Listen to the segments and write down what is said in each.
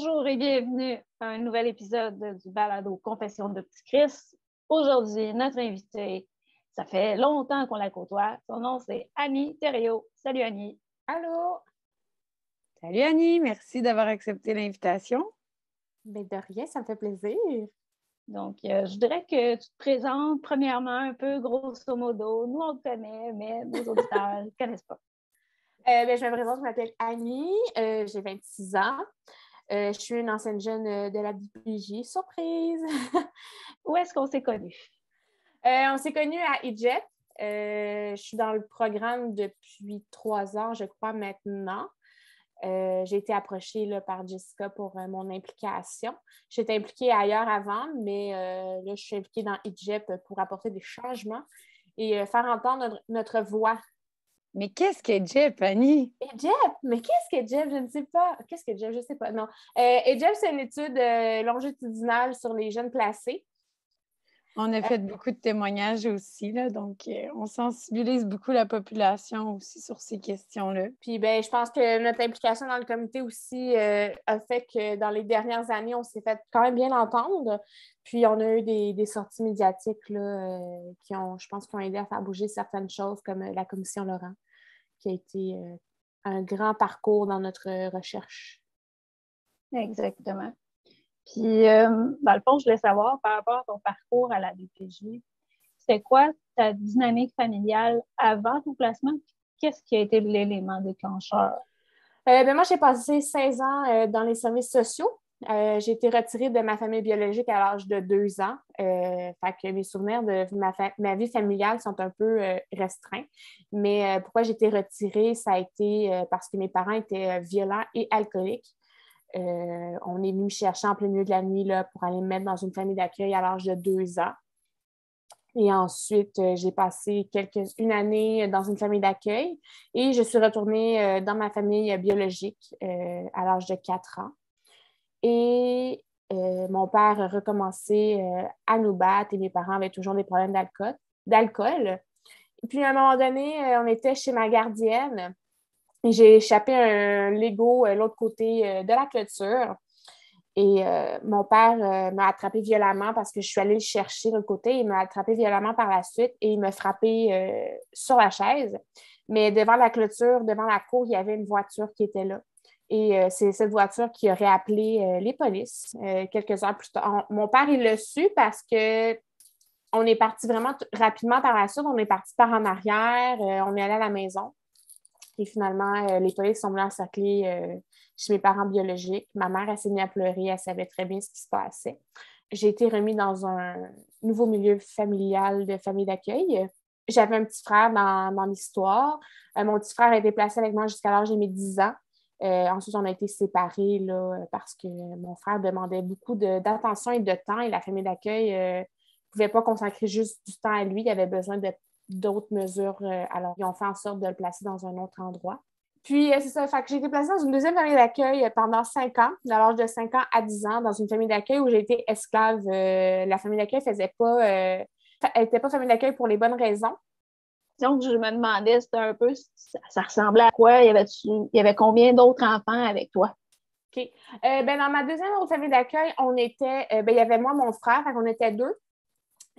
Bonjour et bienvenue à un nouvel épisode du balado Confessions de Petit Chris. Aujourd'hui, notre invitée, ça fait longtemps qu'on la côtoie. Son nom, c'est Annie Thériault. Salut Annie. Allô? Salut Annie, merci d'avoir accepté l'invitation. Bien, de rien, ça me fait plaisir. Donc, je dirais que tu te présentes premièrement un peu grosso modo. Nous, on te connaît, mais nos auditeurs ne connaissent pas. Je me présente, je m'appelle Annie, j'ai 26 ans. Je suis une ancienne jeune de la DPJ. Surprise! Où est-ce qu'on s'est connus? On s'est connus à IJEP. Je suis dans le programme depuis 3 ans, je crois, maintenant. J'ai été approchée là, par Jessica pour mon implication. J'étais impliquée ailleurs avant, mais là, je suis impliquée dans IJEP pour apporter des changements et faire entendre notre voix. Mais qu'est-ce qu'est JEP, Annie? EJEP? Mais qu'est-ce que EJEP? Je ne sais pas. Qu'est-ce que EJEP? Je ne sais pas. Non. EJEP, c'est une étude longitudinale sur les jeunes placés. On a fait beaucoup de témoignages aussi, là, donc on sensibilise beaucoup la population aussi sur ces questions-là. Puis, je pense que notre implication dans le comité aussi a fait que dans les dernières années, on s'est fait quand même bien entendre. Puis, on a eu des sorties médiatiques là, qui ont, je pense, qui ont aidé à faire bouger certaines choses, comme la commission Laurent, qui a été un grand parcours dans notre recherche. Exactement. Puis, dans le fond, je voulais savoir, par rapport à ton parcours à la DPJ, c'était quoi ta dynamique familiale avant ton placement? Qu'est-ce qui a été l'élément déclencheur? Moi, j'ai passé 16 ans dans les services sociaux. J'ai été retirée de ma famille biologique à l'âge de 2 ans. Fait que mes souvenirs de ma vie familiale sont un peu restreints. Mais pourquoi j'ai été retirée, ça a été parce que mes parents étaient violents et alcooliques. On est venu me chercher en plein milieu de la nuit là, pour aller me mettre dans une famille d'accueil à l'âge de 2 ans. Et ensuite, j'ai passé une année dans une famille d'accueil et je suis retournée dans ma famille biologique à l'âge de 4 ans. Et mon père a recommencé à nous battre et mes parents avaient toujours des problèmes d'alcool. Et puis, à un moment donné, on était chez ma gardienne et j'ai échappé un Lego l'autre côté de la clôture. Et mon père m'a attrapé violemment parce que je suis allée le chercher de l'autre côté. Il m'a attrapé violemment par la suite et il m'a frappé sur la chaise. Mais devant la clôture, devant la cour, il y avait une voiture qui était là. Et c'est cette voiture qui aurait appelé les polices quelques heures plus tard. Mon père, il l'a su parce que on est parti vraiment rapidement par la suite. On est parti par en arrière. On est allé à la maison. Et finalement, les polices sont venus encercler chez mes parents biologiques. Ma mère, elle s'est mise à pleurer. Elle savait très bien ce qui se passait. J'ai été remise dans un nouveau milieu familial de famille d'accueil. J'avais un petit frère dans l'histoire. Mon petit frère a été placé avec moi jusqu'à l'âge de mes 10 ans. Ensuite, on a été séparés là, parce que mon frère demandait beaucoup d'attention et de temps et la famille d'accueil ne pouvait pas consacrer juste du temps à lui. Il avait besoin d'autres mesures. Alors, ils ont fait en sorte de le placer dans un autre endroit. Puis, c'est ça. Fait que j'ai été placée dans une deuxième famille d'accueil pendant 5 ans, de l'âge de 5 ans à 10 ans, dans une famille d'accueil où j'ai été esclave. La famille d'accueil faisait pas... elle n'était pas famille d'accueil pour les bonnes raisons. Donc, je me demandais, c'était un peu, ça ressemblait à quoi? Il y avait combien d'autres enfants avec toi? OK. Dans ma deuxième autre famille d'accueil, on était... il y avait moi, mon frère, fait qu'on était 2.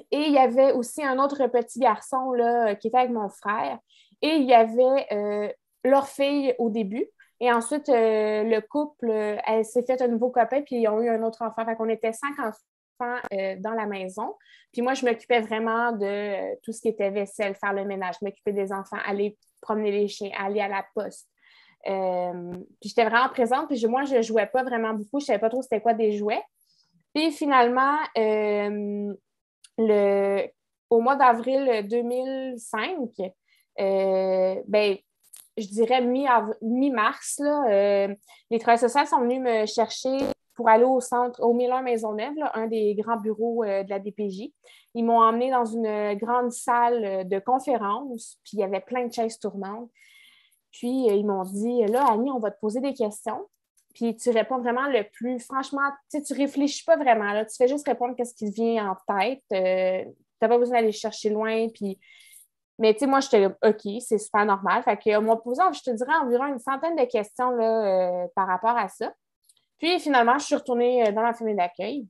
Et il y avait aussi un autre petit garçon là, qui était avec mon frère. Et il y avait leur fille au début. Et ensuite, le couple, elle s'est fait un nouveau copain, puis ils ont eu un autre enfant. Fait qu'on était 5 enfants dans la maison. Puis moi, je m'occupais vraiment de tout ce qui était vaisselle, faire le ménage, m'occuper des enfants, aller promener les chiens, aller à la poste. Puis j'étais vraiment présente. Puis moi, je ne jouais pas vraiment beaucoup. Je ne savais pas trop c'était quoi des jouets. Puis finalement, au mois d'avril 2005, je dirais mi-mars, là, les travailleurs sociaux sont venus me chercher pour aller au centre, au Miller Maisonneuve, là, un des grands bureaux de la DPJ. Ils m'ont emmenée dans une grande salle de conférence, puis il y avait plein de chaises tournantes. Puis ils m'ont dit, là, Annie, on va te poser des questions. Puis tu réponds vraiment le plus... Franchement, tu ne réfléchis pas vraiment. Là. Tu fais juste répondre à ce qui te vient en tête. Tu n'as pas besoin d'aller chercher loin. Puis... Mais tu sais, moi, j'étais là, OK, c'est super normal. Fait qu'on m'a posé, je te dirais, environ une centaine de questions là, par rapport à ça. Puis finalement, je suis retournée dans ma famille d'accueil.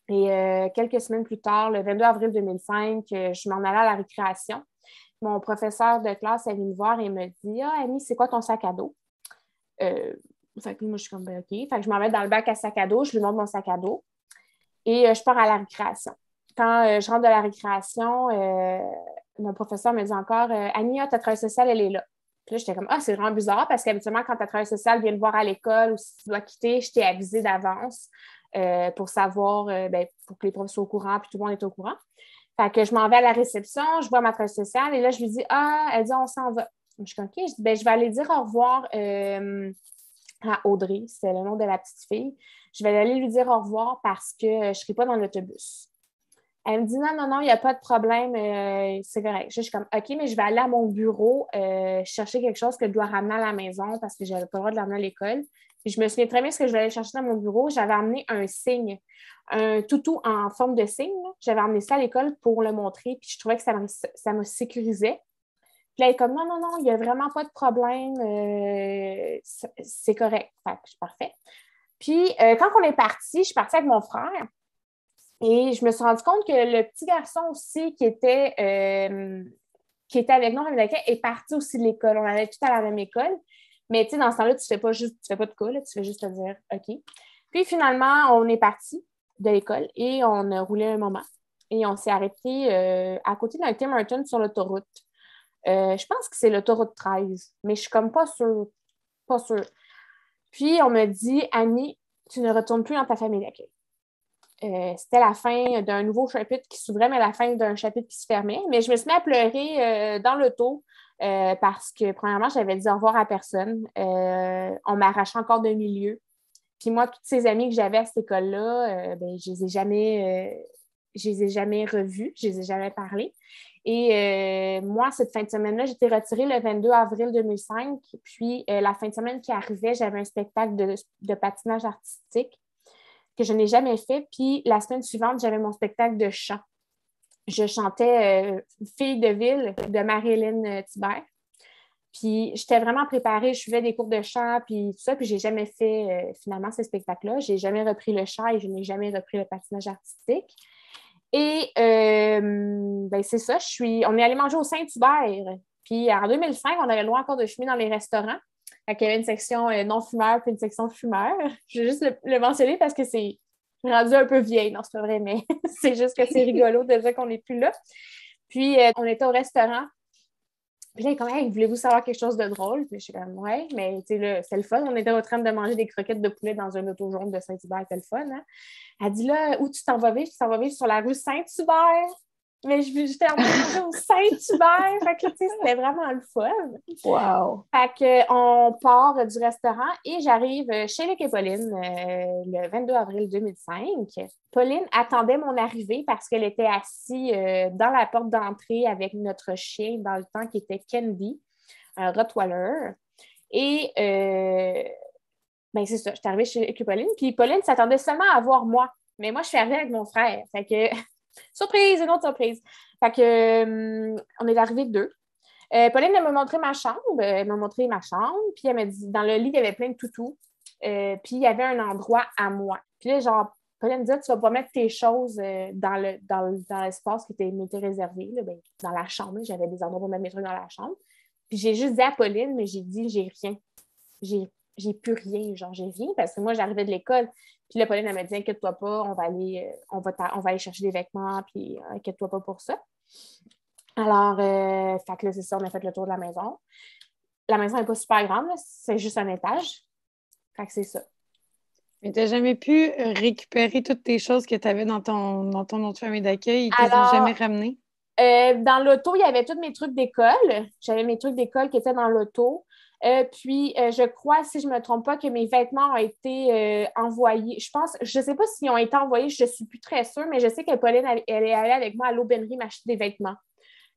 Et quelques semaines plus tard, le 22 avril 2005, je m'en allais à la récréation. Mon professeur de classe est venu me voir et me dit « Ah, Annie, c'est quoi ton sac à dos? » Fait que moi, je suis comme « Ben, OK. » Fait que je m'en vais dans le bac à sac à dos, je lui montre mon sac à dos et je pars à la récréation. Quand je rentre de la récréation, mon professeur me dit encore Annie, ta travailleuse sociale, elle est là. Puis là, j'étais comme, c'est vraiment bizarre parce qu'habituellement, quand ta travailleuse sociale vient te voir à l'école ou si tu dois quitter, je t'ai avisé d'avance pour savoir, pour que les profs soient au courant puis tout le monde est au courant. Fait que je m'en vais à la réception, je vois ma travailleuse sociale et là, je lui dis, elle dit, on s'en va. Je suis comme, OK, je dis, je vais aller dire au revoir à Audrey, c'est le nom de la petite fille. Je vais aller lui dire au revoir parce que je ne serai pas dans l'autobus. Elle me dit non, il n'y a pas de problème, c'est correct. Je suis comme OK, mais je vais aller à mon bureau chercher quelque chose que je dois ramener à la maison parce que je n'avais pas le droit de l'amener à l'école. Puis je me souviens très bien ce que je voulais aller chercher dans mon bureau. J'avais amené un signe, un toutou en forme de signe. J'avais amené ça à l'école pour le montrer, puis je trouvais que ça me sécurisait. Puis là, elle est comme non, il n'y a vraiment pas de problème, c'est correct. Fait que c'est parfait. Puis quand on est parti, je suis partie avec mon frère. Et je me suis rendu compte que le petit garçon aussi qui était avec nous est parti aussi de l'école. On allait tout à la même école. Mais tu sais, dans ce temps-là, tu fais pas de cas, là, tu fais juste te dire OK. Puis finalement, on est parti de l'école et on a roulé un moment. Et on s'est arrêté à côté d'un Tim Hortons sur l'autoroute. Je pense que c'est l'autoroute 13, mais je suis comme pas sûre. Pas sûre. Puis on m'a dit Annie, tu ne retournes plus dans ta famille d'accueil. C'était la fin d'un nouveau chapitre qui s'ouvrait, mais la fin d'un chapitre qui se fermait. Mais je me suis mis à pleurer dans l'auto parce que, premièrement, j'avais dit au revoir à personne. On m'arrachait encore d'un milieu. Puis moi, toutes ces amies que j'avais à cette école-là, je les ai jamais revues, je les ai jamais parlé. Et moi, cette fin de semaine-là, j'étais retirée le 22 avril 2005. Puis la fin de semaine qui arrivait, j'avais un spectacle de patinage artistique que je n'ai jamais fait. Puis la semaine suivante, j'avais mon spectacle de chant. Je chantais Fille de ville de Marie-Hélène Thibert. Puis j'étais vraiment préparée, je suivais des cours de chant, puis tout ça, puis j'ai jamais fait finalement ces spectacles-là. J'ai jamais repris le chant et je n'ai jamais repris le patinage artistique. Et c'est ça, on est allé manger au Saint-Hubert. Puis en 2005, on avait le droit encore de fumer dans les restaurants. Fait qu'il y avait une section non-fumeur puis une section fumeur. Je vais juste le mentionner parce que c'est rendu un peu vieille. Non, c'est pas vrai, mais c'est juste que c'est rigolo de dire qu'on n'est plus là. Puis, on était au restaurant. Puis là, il est comme, hey, voulez-vous savoir quelque chose de drôle? Puis je suis comme, ouais, mais tu sais, c'est le fun. On était en train de manger des croquettes de poulet dans un auto jaune de Saint-Hubert. C'était le fun, hein? Elle dit là, où tu t'en vas vivre? Tu t'en vas vivre sur la rue Saint-Hubert. Mais j'étais en train de manger au Saint-Hubert. Fait que, tu sais, c'était vraiment le fun. Wow! Fait qu'on part du restaurant et j'arrive chez Luc et Pauline le 22 avril 2005. Pauline attendait mon arrivée parce qu'elle était assise dans la porte d'entrée avec notre chien dans le temps qui était Candy, un Rottweiler. Et c'est ça, je suis arrivée chez Luc et Pauline. Puis Pauline s'attendait seulement à voir moi. Mais moi, je suis arrivée avec mon frère. Fait que, surprise, une autre surprise. Fait que, on est arrivés deux. Pauline, elle m'a montré ma chambre. Puis elle m'a dit, dans le lit, il y avait plein de toutous. Puis il y avait un endroit à moi. Puis là, genre, Pauline me dit, tu vas pas mettre tes choses dans l'espace qui m'était réservé. Là, dans la chambre, j'avais des endroits pour mettre mes trucs dans la chambre. Puis j'ai juste dit à Pauline, mais j'ai dit, j'ai rien. J'ai plus rien, genre, j'ai rien, parce que moi, j'arrivais de l'école. Puis là, Pauline, elle m'a dit, inquiète-toi pas, on va aller chercher des vêtements, puis inquiète-toi pas pour ça. Alors, fait que là, c'est ça, on a fait le tour de la maison. La maison n'est pas super grande, là, c'est juste un étage. Fait que c'est ça. Mais tu n'as jamais pu récupérer toutes tes choses que tu avais dans ton autre famille d'accueil. Ils ne les ont jamais ramenées? Dans l'auto, il y avait tous mes trucs d'école. J'avais mes trucs d'école qui étaient dans l'auto. Puis, je crois, si je ne me trompe pas, que mes vêtements ont été envoyés. Je ne sais pas s'ils ont été envoyés, je ne suis plus très sûre, mais je sais que Pauline, elle est allée avec moi à l'aubainerie m'acheter des vêtements.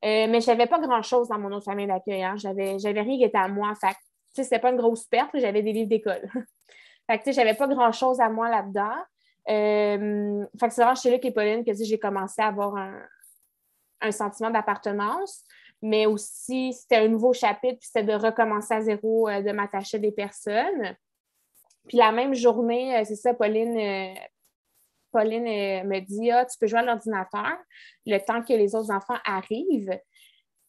Mais je n'avais pas grand-chose dans mon autre famille d'accueil. Hein. J'avais rien qui était à moi. Fait que, c'était pas une grosse perte. J'avais des livres d'école. Fait que, j'avais pas grand-chose à moi là-dedans. Fait que c'est vraiment chez Luc et Pauline que j'ai commencé à avoir un sentiment d'appartenance. Mais aussi, c'était un nouveau chapitre, puis c'était de recommencer à zéro, de m'attacher à des personnes. Puis la même journée, c'est ça, Pauline me dit « Ah, tu peux jouer à l'ordinateur le temps que les autres enfants arrivent. »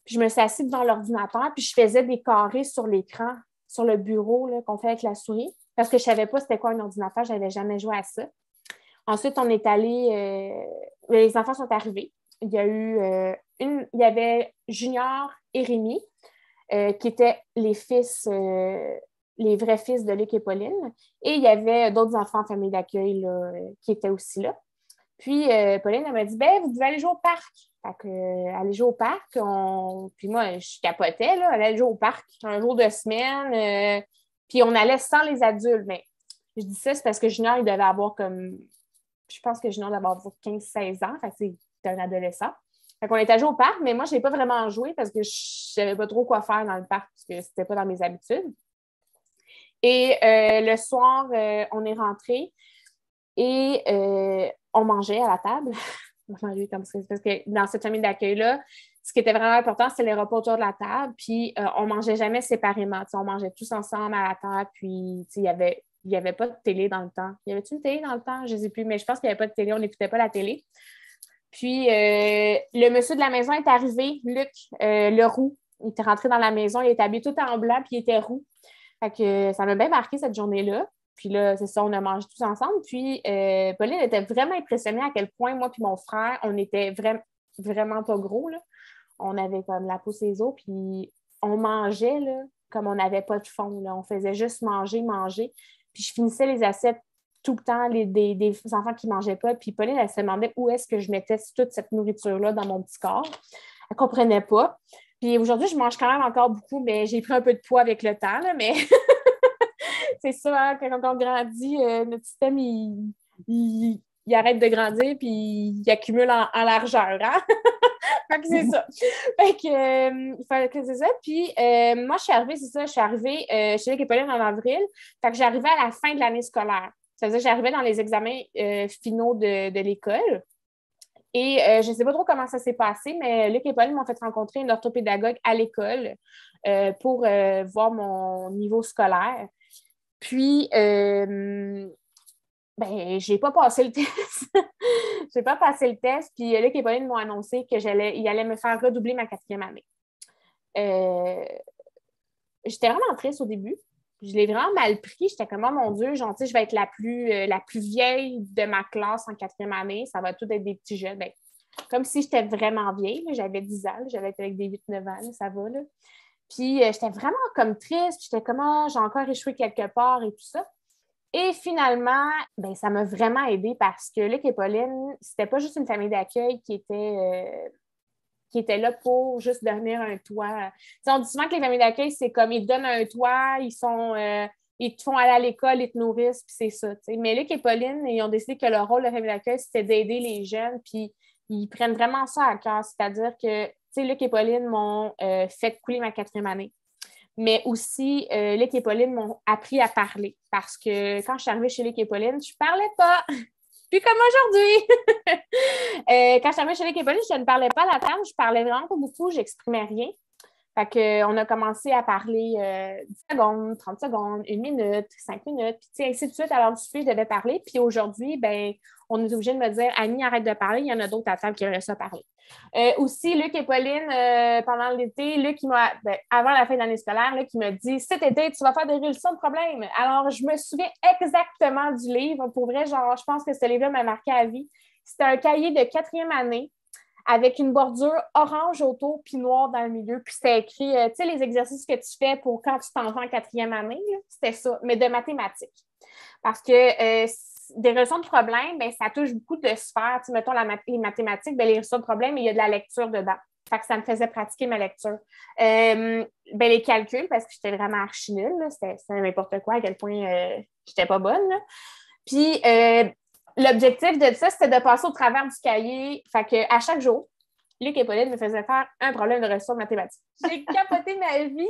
Puis je me suis assise devant l'ordinateur, puis je faisais des carrés sur l'écran, sur le bureau là, qu'on fait avec la souris, parce que je ne savais pas c'était quoi un ordinateur, je n'avais jamais joué à ça. Ensuite, on est allé, les enfants sont arrivés. Il y avait Junior et Rémi, qui étaient les vrais fils de Luc et Pauline. Et il y avait d'autres enfants en famille d'accueil là, qui étaient aussi là. Puis, Pauline, elle m'a dit, ben, vous devez aller jouer au parc. Fait que, aller jouer au parc, puis moi, je capotais, là, aller jouer au parc un jour de semaine, puis on allait sans les adultes. Mais je dis ça, c'est parce que Junior, il devait avoir comme, je pense que Junior devait avoir 15-16 ans, fait que c'est un adolescent. Fait qu'on était joué au parc, mais moi, je n'ai pas vraiment joué parce que je ne savais pas trop quoi faire dans le parc, parce que c'était pas dans mes habitudes. Et le soir, on est rentré et on mangeait à la table. On mangeait comme ça. Parce que dans cette famille d'accueil-là, ce qui était vraiment important, c'était les repas autour de la table. Puis on ne mangeait jamais séparément. T'sais, on mangeait tous ensemble à la table. Puis il y avait pas de télé dans le temps. Y avait-tu une télé dans le temps? Je ne sais plus, mais je pense qu'il n'y avait pas de télé. On n'écoutait pas la télé. Puis le monsieur de la maison est arrivé, Luc Leroux. Il était rentré dans la maison. Il était habillé tout en blanc, puis il était roux. Fait que ça m'a bien marqué cette journée-là. Puis là, c'est ça, on a mangé tous ensemble. Puis Pauline était vraiment impressionnée à quel point moi et mon frère, on était vraiment pas gros, là. On avait comme la peau ses os, puis on mangeait là, comme on n'avait pas de fond, là. On faisait juste manger. Puis je finissais les assiettes tout le temps, des enfants qui ne mangeaient pas. Puis Pauline, elle se demandait où est-ce que je mettais toute cette nourriture-là dans mon petit corps. Elle ne comprenait pas. Puis aujourd'hui, je mange quand même encore beaucoup, mais j'ai pris un peu de poids avec le temps, là, mais c'est ça, hein, quand on grandit, notre système, il arrête de grandir puis il accumule en largeur. Hein? Fait que c'est ça. Fait que c'est ça. Puis moi, je suis arrivée chez Luc et Pauline en avril. Fait que j'arrivais à la fin de l'année scolaire. Ça veut dire que j'arrivais dans les examens finaux de l'école. Et je ne sais pas trop comment ça s'est passé, mais Luc et Pauline m'ont fait rencontrer une orthopédagogue à l'école pour voir mon niveau scolaire. Puis, j'ai pas passé le test. J'ai pas passé le test. Puis Luc et Pauline m'ont annoncé qu'ils allaient me faire redoubler ma 4e année. J'étais vraiment triste au début. Je l'ai vraiment mal pris. J'étais comme, oh mon Dieu, genre, je vais être la plus vieille de ma classe en 4e année. Ça va tout être des petits jeunes. Ben, comme si j'étais vraiment vieille. Là. J'avais 10 ans. J'allais être avec des 8-9 ans. Là, ça va. Là. Puis j'étais vraiment comme triste. J'étais comme, j'ai encore échoué quelque part et tout ça. Et finalement, ben, ça m'a vraiment aidée parce que Luc et Pauline, c'était pas juste une famille d'accueil qui était là pour juste devenir un toit. T'sais, on dit souvent que les familles d'accueil, c'est comme ils te donnent un toit, ils te font aller à l'école, ils te nourrissent, puis c'est ça. T'sais. Mais Luc et Pauline, ils ont décidé que leur rôle de famille d'accueil, c'était d'aider les jeunes, puis ils prennent vraiment ça à cœur. C'est-à-dire que Luc et Pauline m'ont fait couler ma 4e année. Mais aussi, Luc et Pauline m'ont appris à parler. Parce que quand je suis arrivée chez Luc et Pauline, je ne parlais pas. Puis comme aujourd'hui. Quand je suis arrivée chez Luc et Pauline, je ne parlais pas à la table. Je parlais vraiment pas beaucoup. Je n'exprimais rien. Fait qu'on a commencé à parler 10 secondes, 30 secondes, 1 minute, 5 minutes, puis ainsi de suite. Alors, du coup, je devais parler. Puis aujourd'hui, ben, on est obligé de me dire « Annie, arrête de parler, il y en a d'autres à table qui auraient ça parler. » Aussi, Luc et Pauline, pendant l'été, avant la fin de l'année scolaire, Luc, il m'a dit « Cet été, tu vas faire des résolutions de problèmes. » Alors, je me souviens exactement du livre. Pour vrai, genre, je pense que ce livre-là m'a marqué à vie. C'était un cahier de 4e année avec une bordure orange autour puis noire dans le milieu. Puis c'était écrit, tu sais, les exercices que tu fais pour quand tu t'en vas en 4e année, là, c'était ça, mais de mathématiques. Parce que des résolutions de problèmes, ben, ça touche beaucoup de sphères. Tu sais, mettons, les mathématiques, ben, les résolutions de problèmes, il y a de la lecture dedans. Fait que ça me faisait pratiquer ma lecture. Les calculs, parce que j'étais vraiment archi nulle, là, c'était n'importe quoi, à quel point j'étais pas bonne. Là. Puis, l'objectif de ça, c'était de passer au travers du cahier. Fait qu'à chaque jour, Luc et Pauline me faisaient faire un problème de résolution de mathématiques. J'ai capoté ma vie,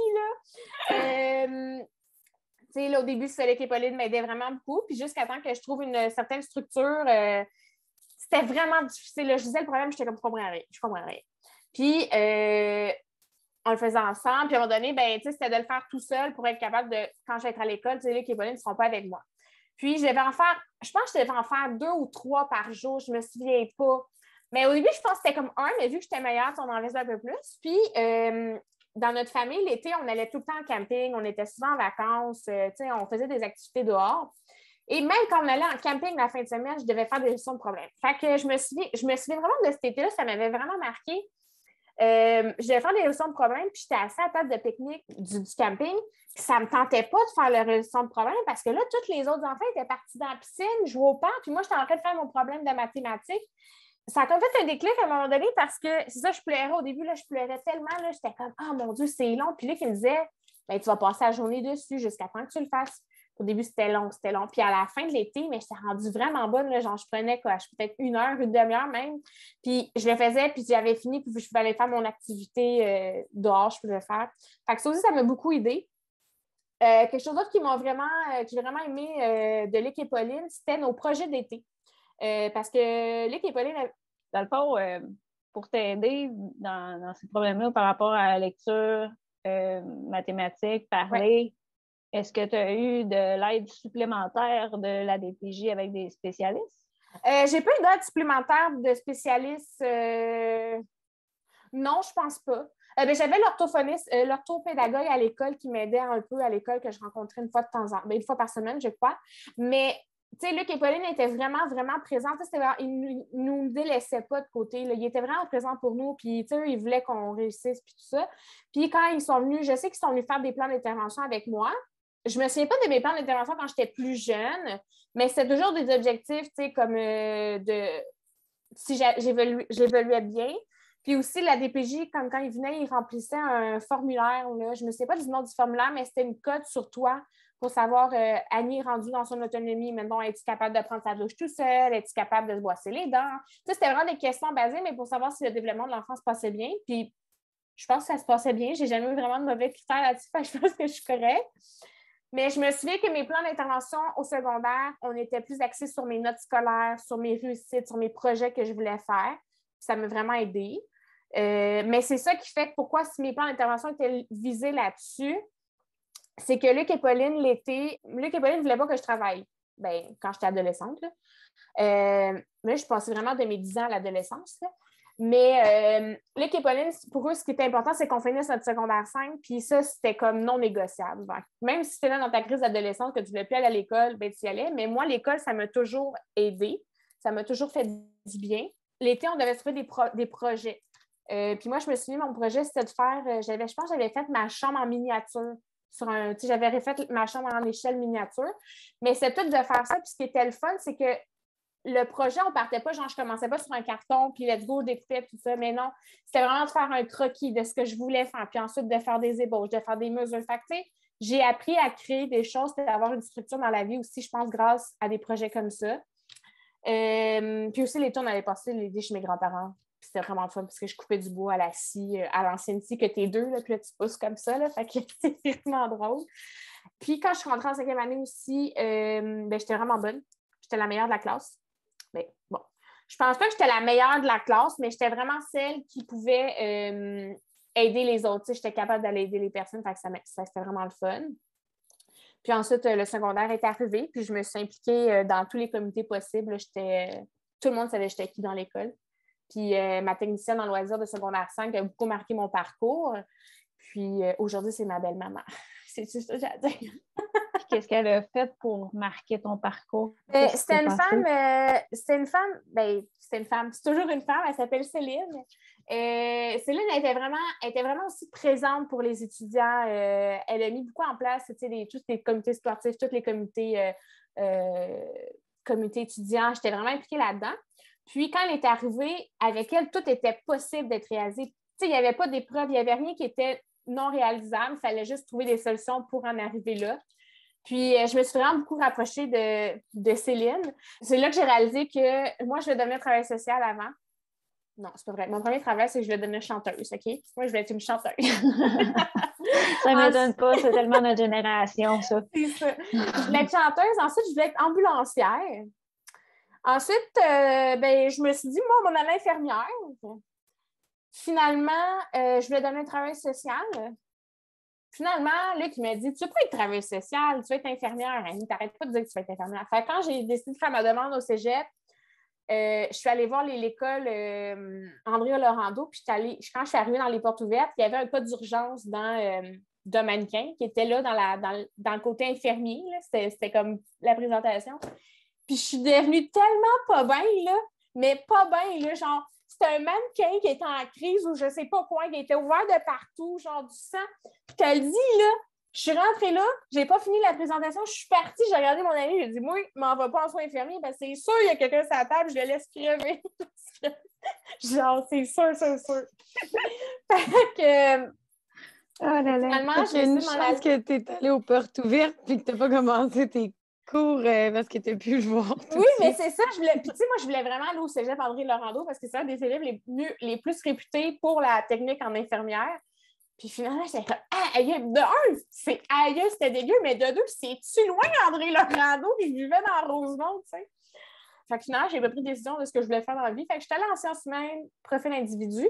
là. Là, au début, Luc et Pauline m'aidaient vraiment beaucoup. Puis jusqu'à temps que je trouve une certaine structure, c'était vraiment difficile. Là. Je disais le problème, j'étais comme, je comprends rien. Puis, on le faisait ensemble. Puis à un moment donné, c'était de le faire tout seul pour être capable de, quand je vais être à l'école, Luc et Pauline ne seront pas avec moi. Puis, je pense que je devais en faire 2 ou 3 par jour, je ne me souviens pas. Mais au début, je pense que c'était comme 1, mais vu que j'étais meilleure, on en faisait un peu plus. Puis, dans notre famille, l'été, on allait tout le temps en camping, on était souvent en vacances, on faisait des activités dehors. Et même quand on allait en camping la fin de semaine, je devais faire des gestions de problèmes. Fait que je me souviens vraiment de cet été-là, ça m'avait vraiment marqué. Je devais faire des résolutions de problèmes, puis j'étais assise à la table de pique-nique du camping, puis ça ne me tentait pas de faire la résolution de problèmes parce que là, tous les autres enfants étaient partis dans la piscine, jouer au parc, puis moi, j'étais en train de faire mon problème de mathématiques. Ça a comme fait un déclic à un moment donné parce que, c'est ça, je pleurais au début, là, je pleurais tellement, là, j'étais comme, oh mon Dieu, c'est long. Puis là, il me disait, ben, tu vas passer la journée dessus jusqu'à temps que tu le fasses. Au début, c'était long, c'était long. Puis à la fin de l'été, mais j'étais rendue vraiment bonne. Là, genre, je prenais quoi, peut-être 1 heure, une demi-heure même. Puis je le faisais, puis j'avais fini, puis je pouvais aller faire mon activité dehors, je pouvais faire. Fait que ça aussi, ça m'a beaucoup aidé. Quelque chose d'autre que j'ai vraiment aimé de Lick et Pauline, c'était nos projets d'été. Parce que Lick et Pauline, dans le fond, pour t'aider dans ces problèmes-là par rapport à la lecture, mathématiques, parler, est-ce que tu as eu de l'aide supplémentaire de la DPJ avec des spécialistes? J'ai pas eu d'aide supplémentaire de spécialistes. Non, je pense pas. J'avais l'orthophoniste, l'orthopédagogue à l'école qui m'aidait un peu à l'école que je rencontrais une fois de temps en temps, une fois par semaine, je crois. Mais tu sais, Luc et Pauline étaient vraiment, vraiment présents. Ils ne nous délaissaient pas de côté. Là. Ils étaient vraiment présents pour nous. Puis, tu sais, ils voulaient qu'on réussisse, puis tout ça. Puis, quand ils sont venus, je sais qu'ils sont venus faire des plans d'intervention avec moi. Je ne me souviens pas de mes plans d'intervention quand j'étais plus jeune, mais c'était toujours des objectifs, tu sais, comme si j'évoluais bien. Puis aussi, la DPJ, comme quand ils venaient, ils remplissaient un formulaire. Là. Je ne me souviens pas du nom du formulaire, mais c'était une cote sur toi pour savoir, Annie est rendue dans son autonomie. Maintenant, es-tu capable de prendre sa douche tout seul? Es-tu capable de se brosser les dents? Tu sais, c'était vraiment des questions basées, mais pour savoir si le développement de l'enfant se passait bien. Puis, je pense que ça se passait bien. Je n'ai jamais eu vraiment de mauvais critères là-dessus. Je pense que je suis correcte. Mais je me souviens que mes plans d'intervention au secondaire, on était plus axés sur mes notes scolaires, sur mes réussites, sur mes projets que je voulais faire. Ça m'a vraiment aidée. Mais c'est ça qui fait pourquoi si mes plans d'intervention étaient visés là-dessus, c'est que Luc et Pauline, l'été, Luc et Pauline ne voulaient pas que je travaille. Bien, quand j'étais adolescente. Mais je passais vraiment de mes 10 ans à l'adolescence. Là. Mais Luc et Pauline, pour eux, ce qui était important, c'est qu'on finisse notre secondaire 5, puis ça, c'était comme non négociable. Donc, même si c'était là dans ta crise d'adolescence que tu ne voulais plus aller à l'école, ben, tu y allais. Mais moi, l'école, ça m'a toujours aidée. Ça m'a toujours fait du bien. L'été, on devait trouver des projets. Puis moi, je me souviens, mon projet, c'était de faire, je pense que j'avais fait ma chambre en miniature. J'avais refait ma chambre en échelle miniature. Mais c'était tout de faire ça. Puis ce qui était le fun, c'est que le projet, on ne partait pas, genre, je ne commençais pas sur un carton, puis let's go, découper, tout ça. Mais non, c'était vraiment de faire un croquis de ce que je voulais faire, puis ensuite de faire des ébauches, de faire des mesures. Fait que, tu sais, j'ai appris à créer des choses, d'avoir une structure dans la vie aussi, je pense, grâce à des projets comme ça. Puis aussi, l'été, on avait passé l'été chez mes grands-parents. Puis c'était vraiment fun parce que je coupais du bois à la scie, à l'ancienne scie que t'es deux, là, puis là, tu pousses comme ça. Là, fait que c'est vraiment drôle. Puis quand je suis rentrée en 5e année aussi, j'étais vraiment bonne. J'étais la meilleure de la classe. Mais bon, je pense pas que j'étais la meilleure de la classe, mais j'étais vraiment celle qui pouvait aider les autres. J'étais capable d'aller aider les personnes, fait que ça c'était vraiment le fun. Puis ensuite, le secondaire est arrivé, puis je me suis impliquée dans tous les comités possibles. Tout le monde savait j'étais qui dans l'école. Puis ma technicienne en loisirs de secondaire 5 a beaucoup marqué mon parcours. Puis aujourd'hui, c'est ma belle-maman. C'est juste ça que j'ai à dire. Qu'est-ce qu'elle a fait pour marquer ton parcours? C'était une femme, c'est toujours une femme, elle s'appelle Céline. Céline était vraiment aussi présente pour les étudiants. Elle a mis beaucoup en place tous les comités sportifs, tous les comités étudiants. J'étais vraiment impliquée là-dedans. Puis, quand elle est arrivée, avec elle, tout était possible d'être réalisé. Il n'y avait pas d'épreuve, il n'y avait rien qui était non réalisable. Il fallait juste trouver des solutions pour en arriver là. Puis, je me suis vraiment beaucoup rapprochée de Céline. C'est là que j'ai réalisé que moi, je voulais devenir travailleuse sociale avant. Non, c'est pas vrai. Mon premier travail, c'est que je voulais devenir chanteuse, OK? Moi, je voulais être une chanteuse. Ça ne m'étonne pas, c'est tellement notre génération, ça. C'est ça. Je voulais être chanteuse. Ensuite, je voulais être ambulancière. Ensuite, je me suis dit, moi, mon année infirmière. Finalement, je voulais devenir travailleuse sociale. Finalement, Luc, il m'a dit, tu veux pas être travailleuse sociale, tu veux être infirmière. Tu n'arrêtes pas de dire que tu vas être infirmière. Fait que quand j'ai décidé de faire ma demande au cégep, je suis allée voir l'école André Laurando, puis quand je suis arrivée dans les portes ouvertes, il y avait un cas d'urgence d'un mannequin qui était là dans le côté infirmier. C'était comme la présentation. Puis je suis devenue tellement pas bien, là, mais pas bien, là, genre, c'était un mannequin qui était en crise ou je sais pas quoi, qui était ouvert de partout, genre du sang. Puis tu le dis, là, je suis rentrée là, j'ai pas fini la présentation, je suis partie, j'ai regardé mon ami, j'ai dit, moi, je m'en vais pas en soins infirmiers, parce que c'est sûr, il y a quelqu'un sur la table, je le laisse crever. Genre, c'est sûr. Fait que, Oh là là. finalement, Il y a une chance que tu es allée aux portes ouvertes puis que tu n'as pas commencé tes cours parce que tu n'as pu le voir. Oui, mais c'est ça. Puis, tu sais, moi, je voulais vraiment aller au cégep André Laurando parce que c'est un des cégeps les plus réputés pour la technique en infirmière. Puis finalement, j'étais comme, aïe, de un, c'est aïe, c'était dégueu, mais de deux, c'est-tu loin André Laurando? Puis je vivais dans Rosemont, tu sais. Fait que finalement, j'ai pas pris décision de ce que je voulais faire dans la vie. Fait que j'étais allée en sciences humaines, profil individu.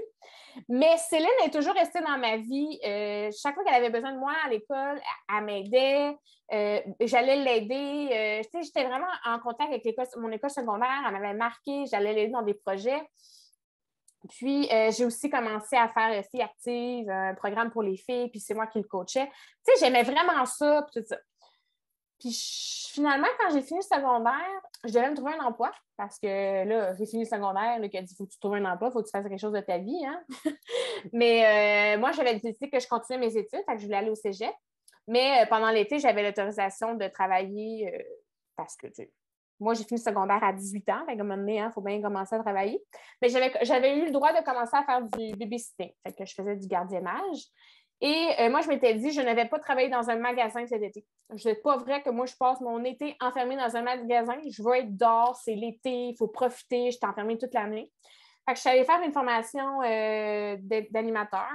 Mais Céline est toujours restée dans ma vie. Chaque fois qu'elle avait besoin de moi à l'école, elle m'aidait. J'allais l'aider. Tu sais, j'étais vraiment en contact avec mon école secondaire. Elle m'avait marqué. J'allais l'aider dans des projets. Puis, j'ai aussi commencé à faire Filles actives, un programme pour les filles, puis c'est moi qui le coachais. Tu sais, j'aimais vraiment ça, puis tout ça. Puis finalement, quand j'ai fini le secondaire, je devais me trouver un emploi parce que là, j'ai fini le secondaire, là, qui a dit, il faut que tu trouves un emploi, il faut que tu fasses quelque chose de ta vie, hein? Mais moi, j'avais décidé que je continuais mes études, fait que je voulais aller au cégep. Mais pendant l'été, j'avais l'autorisation de travailler parce que, tu sais, moi, j'ai fini le secondaire à 18 ans, fait qu'à un moment donné, il faut bien commencer à travailler. Mais j'avais eu le droit de commencer à faire du babysitting, fait que je faisais du gardiennage. Et moi, je m'étais dit, je ne vais pas travailler dans un magasin cet été. C'est pas vrai que moi, je passe mon été enfermée dans un magasin. Je veux être dehors, c'est l'été, il faut profiter, je suis enfermée toute l'année. Fait que je suis allée faire une formation d'animateur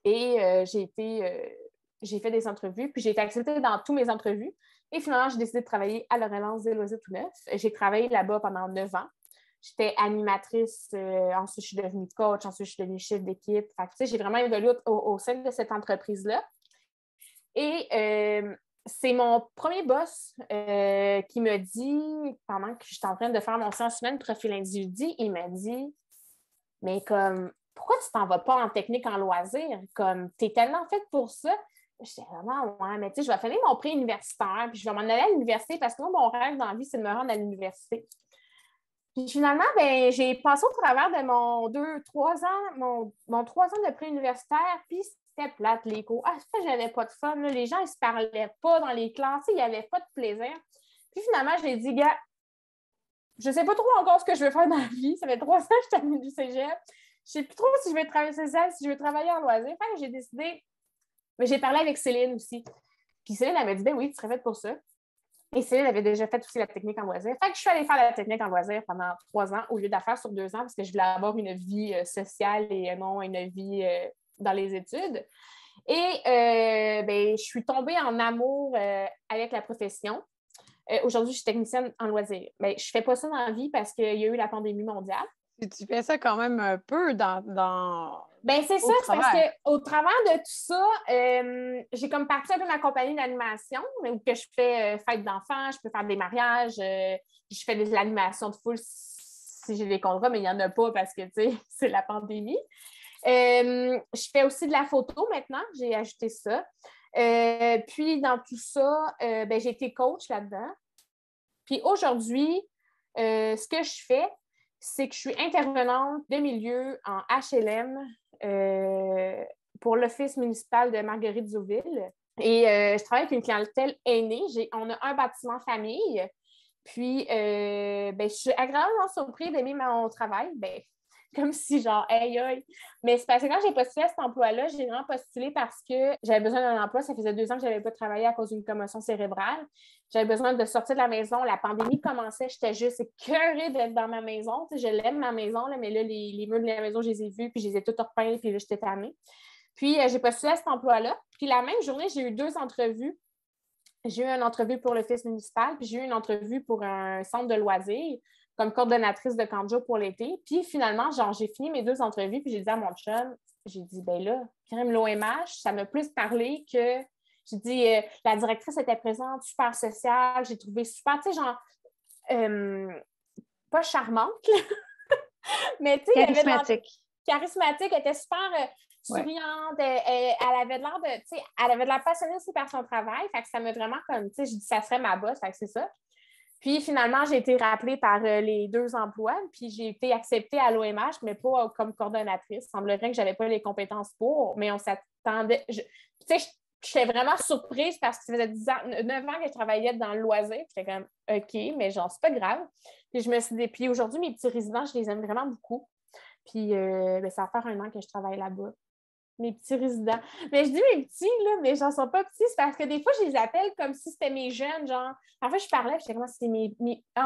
et j'ai fait des entrevues, puis j'ai été acceptée dans toutes mes entrevues. Et finalement, j'ai décidé de travailler à Laurelance des Loisirs tout neuf. J'ai travaillé là-bas pendant 9 ans. J'étais animatrice, ensuite je suis devenue coach, ensuite je suis devenue chef d'équipe. Fait que, tu sais, j'ai vraiment évolué au sein de cette entreprise-là. Et c'est mon premier boss qui me dit, pendant que j'étais en train de faire mon 100 semaines profil individu, il m'a dit, mais comme, pourquoi tu t'en vas pas en technique en loisir? Comme, t'es tellement faite pour ça. J'étais vraiment, ouais, mais tu sais, je vais finir mon prix universitaire, puis je vais m'en aller à l'université parce que moi, mon rêve dans la vie, c'est de me rendre à l'université. Puis finalement, ben, j'ai passé au travers de mon 3 ans, mon 3 ans de pré-universitaire, puis c'était plate, les cours. Ah, ça, j'avais pas de fun. Là. Les gens, ils se parlaient pas dans les classes, il n'y avait pas de plaisir. Puis finalement, j'ai dit, gars, je sais pas trop encore ce que je veux faire dans la vie. Ça fait 3 ans que je termine du cégep. Je sais plus trop si je vais travailler social, si je veux travailler en loisir. Fait que j'ai décidé, mais j'ai parlé avec Céline aussi. Puis Céline, elle m'a dit, ben oui, tu serais faite pour ça. Et Céline avait déjà fait aussi la technique en loisir. Fait que je suis allée faire la technique en loisir pendant 3 ans au lieu de la faire sur 2 ans parce que je voulais avoir une vie sociale et non une vie dans les études. Et ben, je suis tombée en amour avec la profession. Aujourd'hui, je suis technicienne en loisir. Mais je ne fais pas ça dans la vie parce qu'il y a eu la pandémie mondiale. Tu fais ça quand même un peu dans... Ben c'est ça, c'est parce qu'au travers de tout ça, j'ai comme parti un peu ma compagnie d'animation où que je fais fête d'enfants, je peux faire des mariages, je fais de l'animation de foule si j'ai des contrats, mais il n'y en a pas parce que, tu sais, c'est la pandémie. Je fais aussi de la photo maintenant, j'ai ajouté ça. Puis dans tout ça, ben, j'ai été coach là-dedans. Puis aujourd'hui, ce que je fais, c'est que je suis intervenante de milieu en HLM pour l'Office municipal de Marguerite-Zouville. Et je travaille avec une clientèle aînée. On a un bâtiment famille. Puis, ben, je suis agréablement surprise d'aimer mon travail. Ben, comme si genre, aïe, aïe. Mais c'est parce que quand j'ai postulé à cet emploi-là, j'ai vraiment postulé parce que j'avais besoin d'un emploi. Ça faisait 2 ans que je n'avais pas travaillé à cause d'une commotion cérébrale. J'avais besoin de sortir de la maison. La pandémie commençait. J'étais juste écœurée d'être dans ma maison. Tu sais, je l'aime, ma maison, là, mais là, les murs de la maison, je les ai vus, puis je les ai tous repeints, puis là, j'étais tannée. Puis, j'ai postulé à cet emploi-là. Puis, la même journée, j'ai eu 2 entrevues. J'ai eu une entrevue pour l'Office municipal, puis j'ai eu une entrevue pour un centre de loisirs comme coordonnatrice de camp de jour pour l'été. Puis finalement, genre, j'ai fini mes 2 entrevues, puis j'ai dit à mon chum, j'ai dit, ben là, crème l'OMH, ça m'a plus parlé que, j'ai dit, la directrice était présente, super sociale, j'ai trouvé super, tu sais, genre, pas charmante, là, mais tu sais, il y avait de charismatique, elle était super souriante, elle avait de l'air de, tu sais, elle avait de l'air passionnée aussi par son travail, fait que ça m'a vraiment comme, tu sais, j'ai dit, ça serait ma boss, fait que c'est ça. Puis finalement, j'ai été rappelée par les 2 emplois, puis j'ai été acceptée à l'OMH, mais pas comme coordonnatrice. Il semblerait que je n'avais pas les compétences pour, mais on s'attendait. Tu sais, j'étais vraiment surprise parce que ça faisait 9 ans que je travaillais dans le loisir. J'étais comme OK, mais genre, c'est pas grave. Puis je me suis dit, puis aujourd'hui, mes petits résidents, je les aime vraiment beaucoup. Puis ça va faire 1 an que je travaille là-bas. Mes petits résidents. Mais je dis mes petits, là, mais j'en sont pas petits. C'est parce que des fois, je les appelle comme si c'était mes jeunes, genre. En fait, je parlais, puis j'étais comme si c'était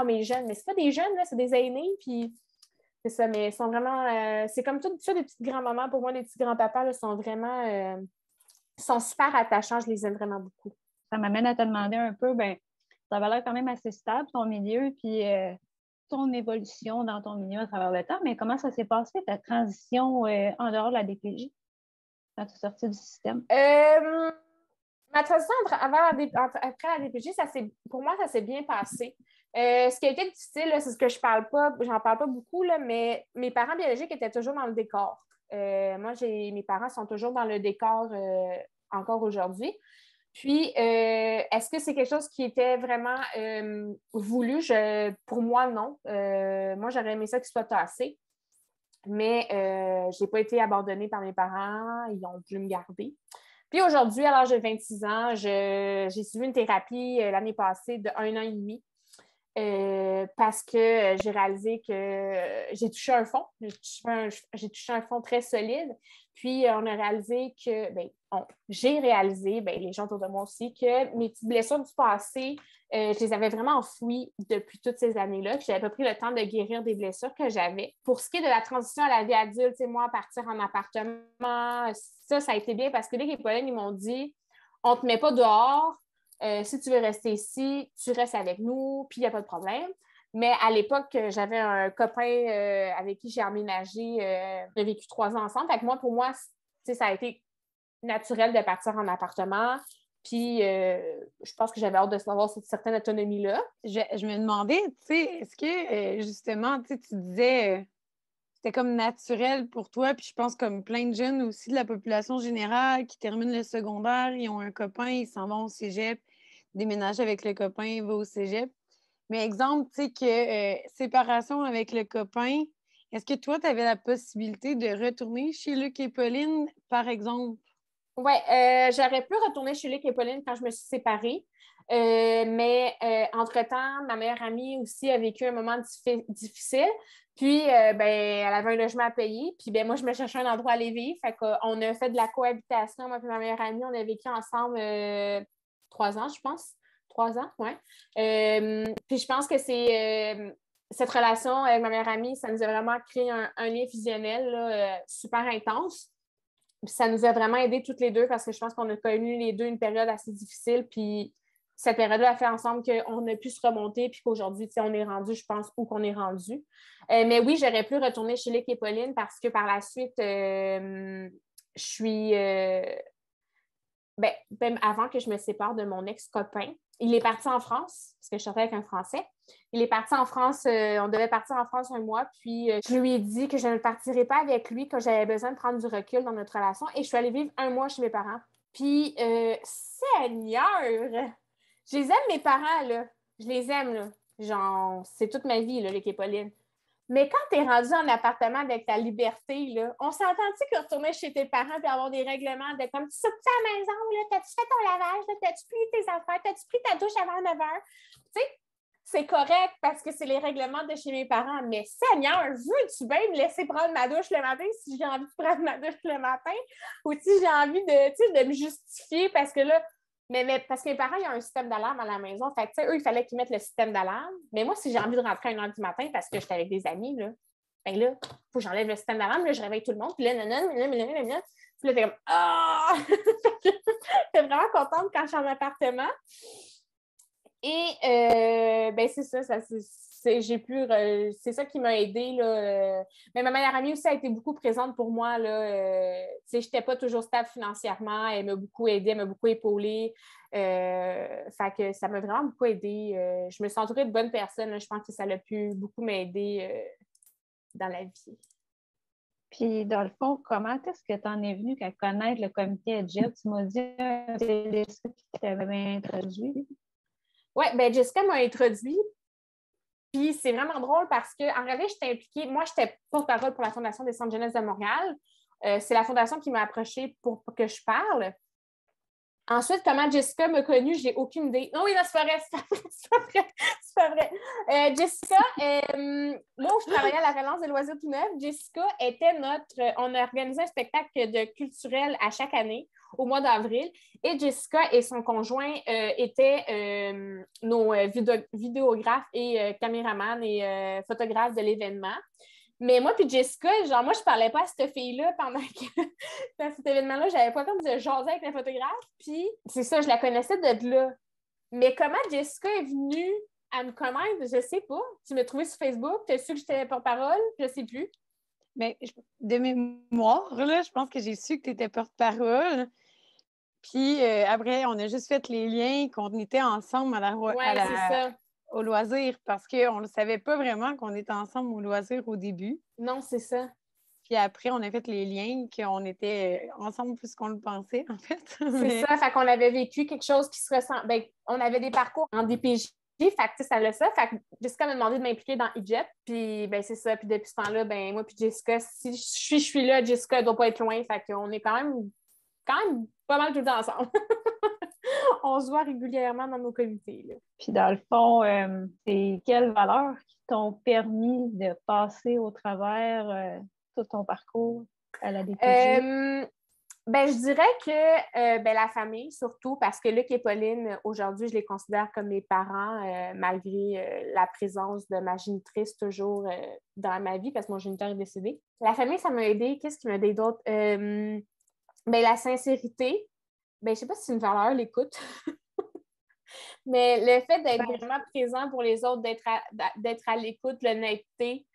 mes jeunes. Mais c'est pas des jeunes, là, c'est des aînés, puis c'est ça. Mais ils sont vraiment... c'est comme tout ça, des petites grands-mamans. Pour moi, les petits grands-papas, là, sont vraiment... sont super attachants. Je les aime vraiment beaucoup. Ça m'amène à te demander un peu, ben ça va l'air quand même assez stable, ton milieu, puis ton évolution dans ton milieu à travers le temps. Mais comment ça s'est passé, ta transition en dehors de la DPJ? Quand tu es sortie du système? Ma transition après la DPJ, pour moi, ça s'est bien passé. Ce qui a été difficile, là, c'est ce que j'en parle pas beaucoup, là, mais mes parents biologiques étaient toujours dans le décor. Moi, mes parents sont toujours dans le décor encore aujourd'hui. Puis, est-ce que c'est quelque chose qui était vraiment voulu? Pour moi, non. Moi, j'aurais aimé ça qu'il soit tassé. Mais je n'ai pas été abandonnée par mes parents. Ils ont voulu me garder. Puis aujourd'hui, à l'âge de 26 ans, j'ai suivi une thérapie l'année passée de 1 an et demi parce que j'ai réalisé que j'ai touché un fond. J'ai touché un fond très solide. Puis on a réalisé que, j'ai réalisé, les gens autour de moi aussi, que mes petites blessures du passé, je les avais vraiment enfouies depuis toutes ces années-là. Puis j'avais pas pris le temps de guérir des blessures que j'avais. Pour ce qui est de la transition à la vie adulte, moi, partir en appartement, ça a été bien parce que Luc et Pauline, ils m'ont dit, on ne te met pas dehors. Si tu veux rester ici, tu restes avec nous, puis il n'y a pas de problème. Mais à l'époque, j'avais un copain avec qui j'ai emménagé. On a vécu 3 ans ensemble. Fait que pour moi, ça a été naturel de partir en appartement. Puis, je pense que j'avais hâte de savoir cette certaine autonomie-là. Je me demandais, tu sais, est-ce que, justement, tu disais... c'était comme naturel pour toi, puis je pense comme plein de jeunes aussi de la population générale qui terminent le secondaire, ils ont un copain, ils s'en vont au cégep, déménagent avec le copain, ils vont au cégep. Mais exemple, tu sais que séparation avec le copain, est-ce que toi, tu avais la possibilité de retourner chez Luc et Pauline, par exemple? Oui, j'aurais pu retourner chez Luc et Pauline quand je me suis séparée. Mais entre-temps, ma meilleure amie aussi a vécu un moment difficile. Puis, elle avait un logement à payer. Puis, moi, je me cherchais un endroit à aller vivre. Fait qu'on a fait de la cohabitation. Moi et ma meilleure amie, on a vécu ensemble 3 ans, je pense. 3 ans, oui. Puis, je pense que cette relation avec ma meilleure amie, ça nous a vraiment créé un lien fusionnel là, super intense. Puis ça nous a vraiment aidés toutes les deux parce que je pense qu'on a connu les deux une période assez difficile. Puis cette période-là a fait ensemble qu'on a pu se remonter puis qu'aujourd'hui, on est rendu, je pense, où qu'on est rendu. Mais oui, j'aurais pu retourner chez Luc et Pauline parce que par la suite, je suis... même avant que je me sépare de mon ex-copain, il est parti en France, parce que je sortais avec un Français. Il est parti en France, on devait partir en France 1 mois, puis je lui ai dit que je ne partirais pas avec lui, que j'avais besoin de prendre du recul dans notre relation, et je suis allée vivre 1 mois chez mes parents. Puis, Seigneur! Je les aime, mes parents, là. Je les aime, là. Genre, c'est toute ma vie, là, Luc et Pauline. Mais quand tu es rendu en appartement avec ta liberté, là, on s'entend-tu que retourner chez tes parents et avoir des règlements de comme tu sortis à la maison, là, t'as-tu fait ton lavage, là, t'as-tu pris tes affaires, t'as-tu pris ta douche avant 9 h? Tu sais, c'est correct parce que c'est les règlements de chez mes parents. Mais Seigneur, veux-tu bien me laisser prendre ma douche le matin si j'ai envie de prendre ma douche le matin? Ou si j'ai envie de me justifier parce que là, mais parce que mes parents, ils ont un système d'alarme à la maison. Fait que, eux, il fallait qu'ils mettent le système d'alarme. Mais moi, si j'ai envie de rentrer à 1 h du matin parce que j'étais avec des amis, là, il faut que j'enlève le système d'alarme. Là, je réveille tout le monde. Puis là, Puis là, t'es comme ah! J'étais vraiment contente quand je suis en appartement. Et c'est ça c'est ça qui m'a aidée, là. Mais ma meilleure amie aussi a été beaucoup présente pour moi, là. Je n'étais pas toujours stable financièrement. Elle m'a beaucoup aidée, elle m'a beaucoup épaulée. Fait que ça m'a vraiment beaucoup aidée. Je me suis entourée de bonnes personnes, là. Je pense que ça a pu beaucoup m'aider dans la vie. Puis, dans le fond, comment est-ce que tu en es venue à connaître le comité EdGet? Tu m'as dit que c'est Jessica qui t'avait introduit. Oui, bien, Jessica m'a introduit. Puis c'est vraiment drôle parce qu'en réalité, j'étais impliquée. Moi, j'étais porte-parole pour la Fondation des Centres jeunesse de Montréal. C'est la fondation qui m'a approchée pour que je parle. Ensuite, comment Jessica m'a connue, j'ai aucune idée. Non, oui, non, c'est pas vrai, c'est pas vrai. Jessica, moi, où je travaillais à la relance des loisirs tout neuf, Jessica était on a organisé un spectacle culturel à chaque année, au mois d'avril, et Jessica et son conjoint étaient nos vidéographes et caméramans et photographes de l'événement. Mais moi puis Jessica, genre moi, je parlais pas à cette fille-là pendant dans cet événement-là, j'avais pas comme de jaser avec la photographe. Puis c'est ça, je la connaissais de là. Mais comment Jessica est venue à me connaître, je sais pas. Tu m'as trouvé sur Facebook, tu as su que j'étais porte-parole, je sais plus. Mais de mémoire, là, je pense que j'ai su que tu étais porte-parole. Puis après, on a juste fait les liens qu'on était ensemble C'est ça. au loisir parce qu'on ne savait pas vraiment qu'on était ensemble au loisir au début. Non, c'est ça. Puis après, on a fait les liens qu'on était ensemble plus qu'on le pensait, en fait. C'est ça, fait qu'on avait vécu quelque chose qui se ressemble. Ben, on avait des parcours en DPJ, fait que ça l'a ça. Fait que Jessica m'a demandé de m'impliquer dans EdGet. Puis ben, c'est ça. Puis depuis ce temps-là, ben moi puis Jessica, si je suis là, Jessica ne doit pas être loin. Fait qu'on est quand même pas mal tout le temps ensemble. On se voit régulièrement dans nos comités, là. Puis dans le fond, c'est quelles valeurs qui t'ont permis de passer au travers tout ton parcours à la DPJ? Ben, je dirais que la famille, surtout, parce que Luc et Pauline, aujourd'hui, je les considère comme mes parents, malgré la présence de ma génitrice toujours dans ma vie, parce que mon géniteur est décédé. La famille, ça m'a aidé. Qu'est-ce qui m'a aidé d'autre? La sincérité. Ben, je sais pas si c'est une valeur, l'écoute. Mais le fait d'être vraiment présent pour les autres, d'être à l'écoute, l'honnêteté,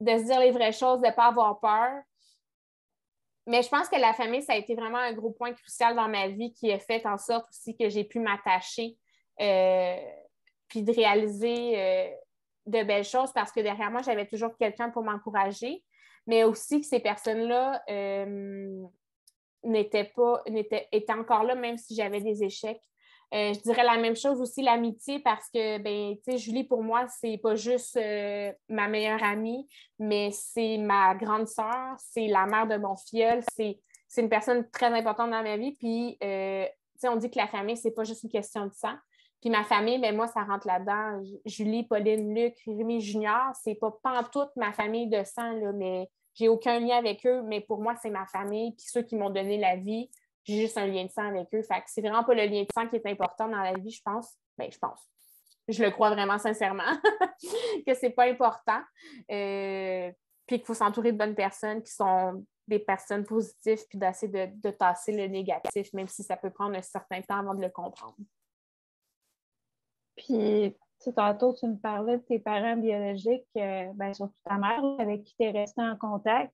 de se dire les vraies choses, de ne pas avoir peur. Mais je pense que la famille, ça a été vraiment un gros point crucial dans ma vie qui a fait en sorte aussi que j'ai pu m'attacher puis de réaliser de belles choses parce que derrière moi, j'avais toujours quelqu'un pour m'encourager, mais aussi que ces personnes-là étaient encore là même si j'avais des échecs. Je dirais la même chose aussi, l'amitié, parce que, tu sais, Julie, pour moi, c'est pas juste ma meilleure amie, mais c'est ma grande sœur, c'est la mère de mon filleul, c'est une personne très importante dans ma vie. Puis, tu sais, on dit que la famille, c'est pas juste une question de sang. Puis ma famille, ben moi, ça rentre là-dedans. Julie, Pauline, Luc, Rémi Junior, c'est pas pantoute ma famille de sang, là, mais j'ai aucun lien avec eux, mais pour moi, c'est ma famille. Puis ceux qui m'ont donné la vie, j'ai juste un lien de sang avec eux. Fait que c'est vraiment pas le lien de sang qui est important dans la vie, je pense. Ben, je pense. Je le crois vraiment sincèrement que c'est pas important. Puis qu'il faut s'entourer de bonnes personnes qui sont des personnes positives puis d'essayer de tasser le négatif, même si ça peut prendre un certain temps avant de le comprendre. Puis, tantôt, tu me parlais de tes parents biologiques, surtout ta mère, avec qui tu es restée en contact.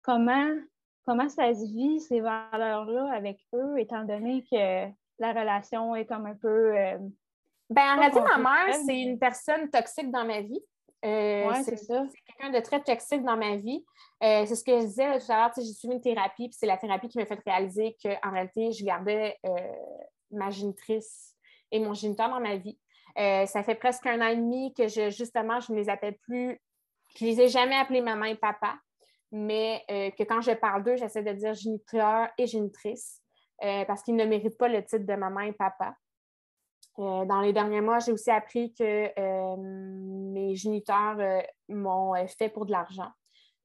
Comment ça se vit, ces valeurs-là, avec eux, étant donné que la relation est comme un peu... en réalité, ma mère, c'est une personne toxique dans ma vie. C'est ça. C'est quelqu'un de très toxique dans ma vie. C'est ce que je disais tout à l'heure, j'ai suivi une thérapie, puis c'est la thérapie qui m'a fait réaliser qu'en réalité, je gardais ma génitrice et mon géniteur dans ma vie. Ça fait presque 1 an et demi que je ne les appelle plus, je ne les ai jamais appelés maman et papa, mais que quand je parle d'eux, j'essaie de dire géniteur et génitrice parce qu'ils ne méritent pas le titre de maman et papa. Dans les derniers mois, j'ai aussi appris que mes géniteurs m'ont fait pour de l'argent,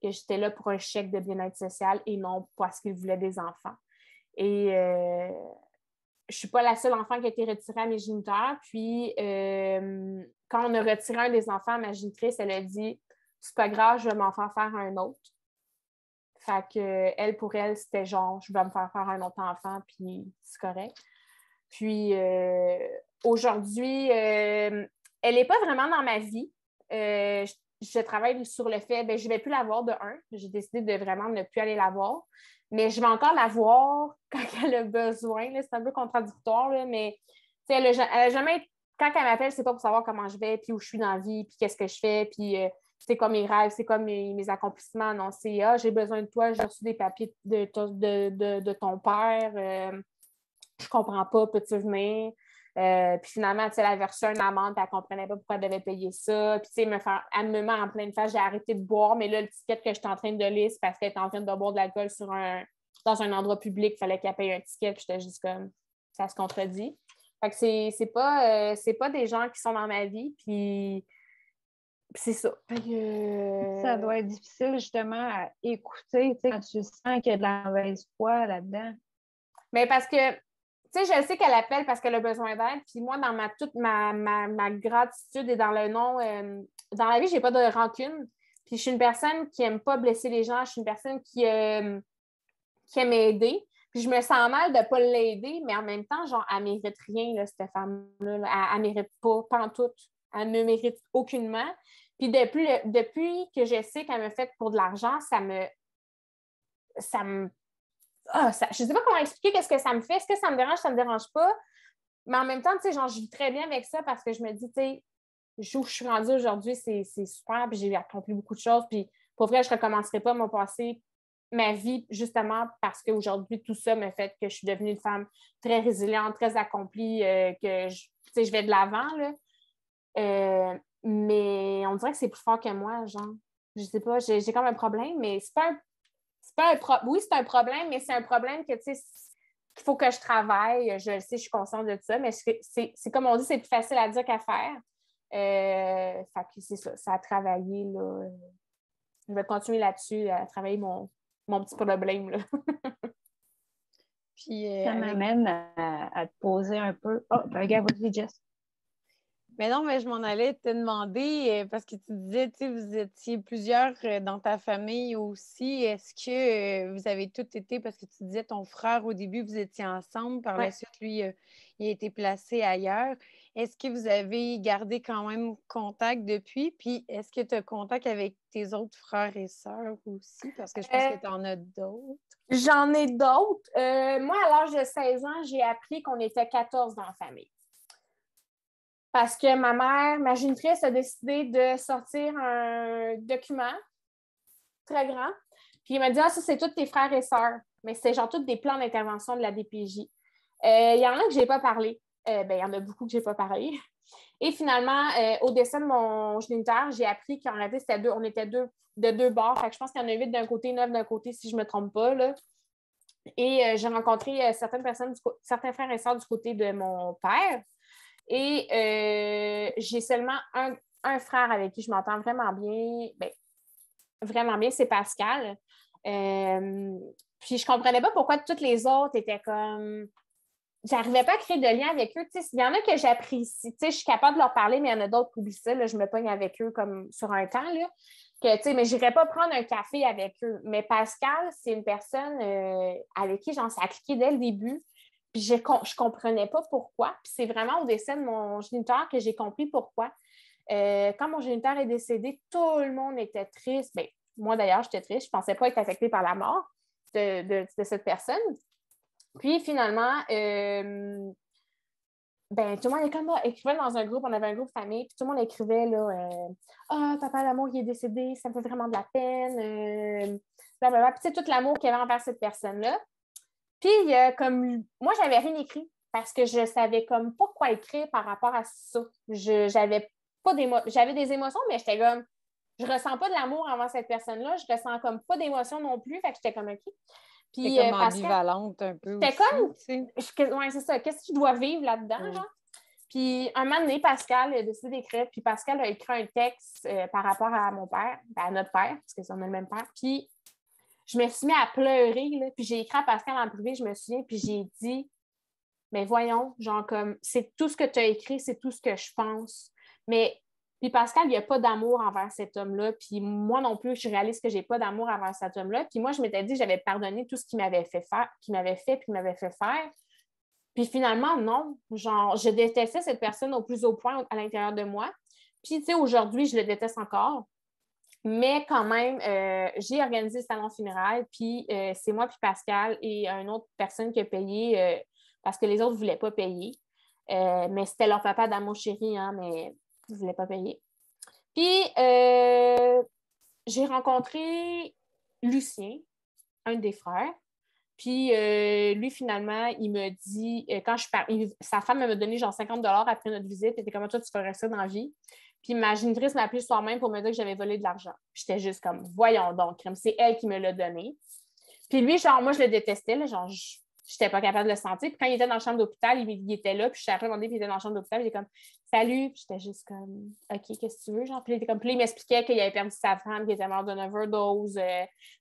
que j'étais là pour un chèque de bien-être social et non parce qu'ils voulaient des enfants. Et je ne suis pas la seule enfant qui a été retirée à mes géniteurs. Puis, quand on a retiré un des enfants à ma génitrice, elle a dit « C'est pas grave, je vais m'en faire un autre. » Fait que elle, pour elle, c'était genre « Je vais me faire un autre enfant, puis c'est correct. » Puis, aujourd'hui, elle n'est pas vraiment dans ma vie. je travaille sur le fait, je ne vais plus la voir de un. J'ai décidé de vraiment ne plus aller la voir. Mais je vais encore la voir quand elle a besoin. Là. C'est un peu contradictoire, là, mais elle a jamais, quand elle m'appelle, c'est pas pour savoir comment je vais, puis où je suis dans la vie, puis qu'est-ce que je fais, puis c'est comme mes rêves, c'est comme mes accomplissements. Non, c'est j'ai besoin de toi, j'ai reçu des papiers de ton père, je comprends pas, peux-tu venir? Puis finalement, elle avait reçu une amende, puis elle ne comprenait pas pourquoi elle devait payer ça. Puis, elle me met en pleine face, j'ai arrêté de boire, mais là, le ticket que j'étais en train de lire, c'est parce qu'elle était en train de boire de l'alcool dans un endroit public, il fallait qu'elle paye un ticket, puis j'étais juste comme, ça se contredit. Fait que c'est pas des gens qui sont dans ma vie, puis c'est ça. Ça doit être difficile, justement, à écouter, quand tu sens qu'il y a de la mauvaise foi là-dedans. Mais parce que je sais qu'elle appelle parce qu'elle a besoin d'aide. Puis moi, dans toute ma gratitude et dans le nom, dans la vie, je n'ai pas de rancune. Puis je suis une personne qui n'aime pas blesser les gens. Je suis une personne qui aime aider. Puis je me sens mal de ne pas l'aider, mais en même temps, genre, elle ne mérite rien, là, cette femme-là. Elle ne mérite pas, pantoute. Elle ne me mérite aucunement. Puis depuis que je sais qu'elle me fait pour de l'argent, ça me je ne sais pas comment expliquer qu'est-ce que ça me fait. Est-ce que ça me dérange, ça ne me dérange pas? Mais en même temps, je vis très bien avec ça parce que je me dis, où je suis rendue aujourd'hui, c'est super, puis j'ai accompli beaucoup de choses. Puis pour vrai, je ne recommencerai pas mon passé, ma vie, justement parce qu'aujourd'hui, tout ça me fait que je suis devenue une femme très résiliente, très accomplie, que je vais de l'avant, là. Mais on dirait que c'est plus fort que moi, genre. Je sais pas, j'ai comme un problème, mais c'est pas oui, c'est un problème, mais c'est un problème que, qu'il faut que je travaille. Je le sais, je suis consciente de ça, mais c'est comme on dit, c'est plus facile à dire qu'à faire. Fait que c'est ça a travaillé, là. Je vais continuer là-dessus, à travailler mon petit problème, là. Puis, ça m'amène à te poser un peu. Oh, gars, vas-y, Jess. Mais non, mais je m'en allais te demander, parce que tu disais, vous étiez plusieurs dans ta famille aussi. Est-ce que vous avez tous été, parce que tu disais ton frère au début, vous étiez ensemble, par la suite, lui, il a été placé ailleurs. Est-ce que vous avez gardé quand même contact depuis? Puis est-ce que tu as contact avec tes autres frères et sœurs aussi? Parce que je pense que tu en as d'autres. J'en ai d'autres. Moi, à l'âge de 16 ans, j'ai appris qu'on était 14 dans la famille. Parce que ma génitrice a décidé de sortir un document très grand. Puis il m'a dit, ça, c'est tous tes frères et sœurs. Mais c'est genre tous des plans d'intervention de la DPJ. Il y en a que je n'ai pas parlé. Il y en a beaucoup que je n'ai pas parlé. Et finalement, au décès de mon géniteur, j'ai appris qu'en réalité, on était de deux bords. Fait que je pense qu'il y en a 8 d'un côté, 9 d'un côté, si je ne me trompe pas, là. Et j'ai rencontré certains frères et sœurs du côté de mon père. Et j'ai seulement un frère avec qui je m'entends vraiment bien. Vraiment bien, c'est Pascal. Puis je comprenais pas pourquoi toutes les autres étaient comme... J'arrivais pas à créer de lien avec eux. Il y en a que j'apprécie. Je suis capable de leur parler, mais il y en a d'autres qui oublient ça. Là, je me pogne avec eux comme sur un temps. Là, mais je n'irais pas prendre un café avec eux. Mais Pascal, c'est une personne avec qui ça a cliqué dès le début. Puis je ne comprenais pas pourquoi. Puis c'est vraiment au décès de mon géniteur que j'ai compris pourquoi. Quand mon géniteur est décédé, tout le monde était triste. Bien, moi, d'ailleurs, j'étais triste. Je ne pensais pas être affectée par la mort de cette personne. Puis finalement, tout le monde écrivait dans un groupe. On avait un groupe famille. Puis tout le monde écrivait là, papa, l'amour, il est décédé. Ça me fait vraiment de la peine. Blablabla. Puis tout l'amour qu'il y avait envers cette personne-là. Puis, moi, j'avais rien écrit parce que je savais comme pas quoi écrire par rapport à ça. J'avais des émotions, mais j'étais comme, je ressens pas de l'amour envers cette personne-là. Je ressens comme pas d'émotion non plus. Fait que j'étais comme, OK. Puis, comme ambivalente un peu aussi. C'était comme, c'est ça. Qu'est-ce que tu dois vivre là-dedans, genre? Puis, un moment donné, Pascal a décidé d'écrire. Puis, Pascal a écrit un texte par rapport à mon père, à notre père, parce que c'est le même père. Puis, je me suis mis à pleurer, là, puis j'ai écrit à Pascal en privé, je me souviens, puis j'ai dit, mais voyons, genre comme, c'est tout ce que tu as écrit, c'est tout ce que je pense. Mais, puis Pascal, il n'y a pas d'amour envers cet homme-là, puis moi non plus, je réalise que je n'ai pas d'amour envers cet homme-là, puis moi, je m'étais dit que j'avais pardonné tout ce qu'il m'avait fait faire, Puis finalement, non, genre, je détestais cette personne au plus haut point à l'intérieur de moi. Puis, tu sais, aujourd'hui, je le déteste encore. Mais quand même, j'ai organisé le salon funéraire, puis c'est moi puis Pascal et une autre personne qui a payé parce que les autres ne voulaient pas payer. Mais c'était leur papa d'amour chéri, hein, mais ils ne voulaient pas payer. Puis, j'ai rencontré Lucien, un des frères. Puis, lui, finalement, il me dit, quand sa femme m'a donné genre 50 $ après notre visite. Elle était comme, toi, tu ferais ça dans la vie. Puis, ma génitrice m'a appelé le soir même pour me dire que j'avais volé de l'argent. J'étais juste comme, voyons donc, c'est elle qui me l'a donné. Puis, lui, genre, moi, je le détestais, là, genre, j'étais pas capable de le sentir. Puis, quand il était dans la chambre d'hôpital, il était là. Puis, je suis après demandé, puis il était dans la chambre d'hôpital. Il était comme, salut. Puis, j'étais juste comme, OK, qu'est-ce que tu veux? Genre, puis, il m'expliquait qu'il avait perdu sa femme, qu'il était mort d'une overdose,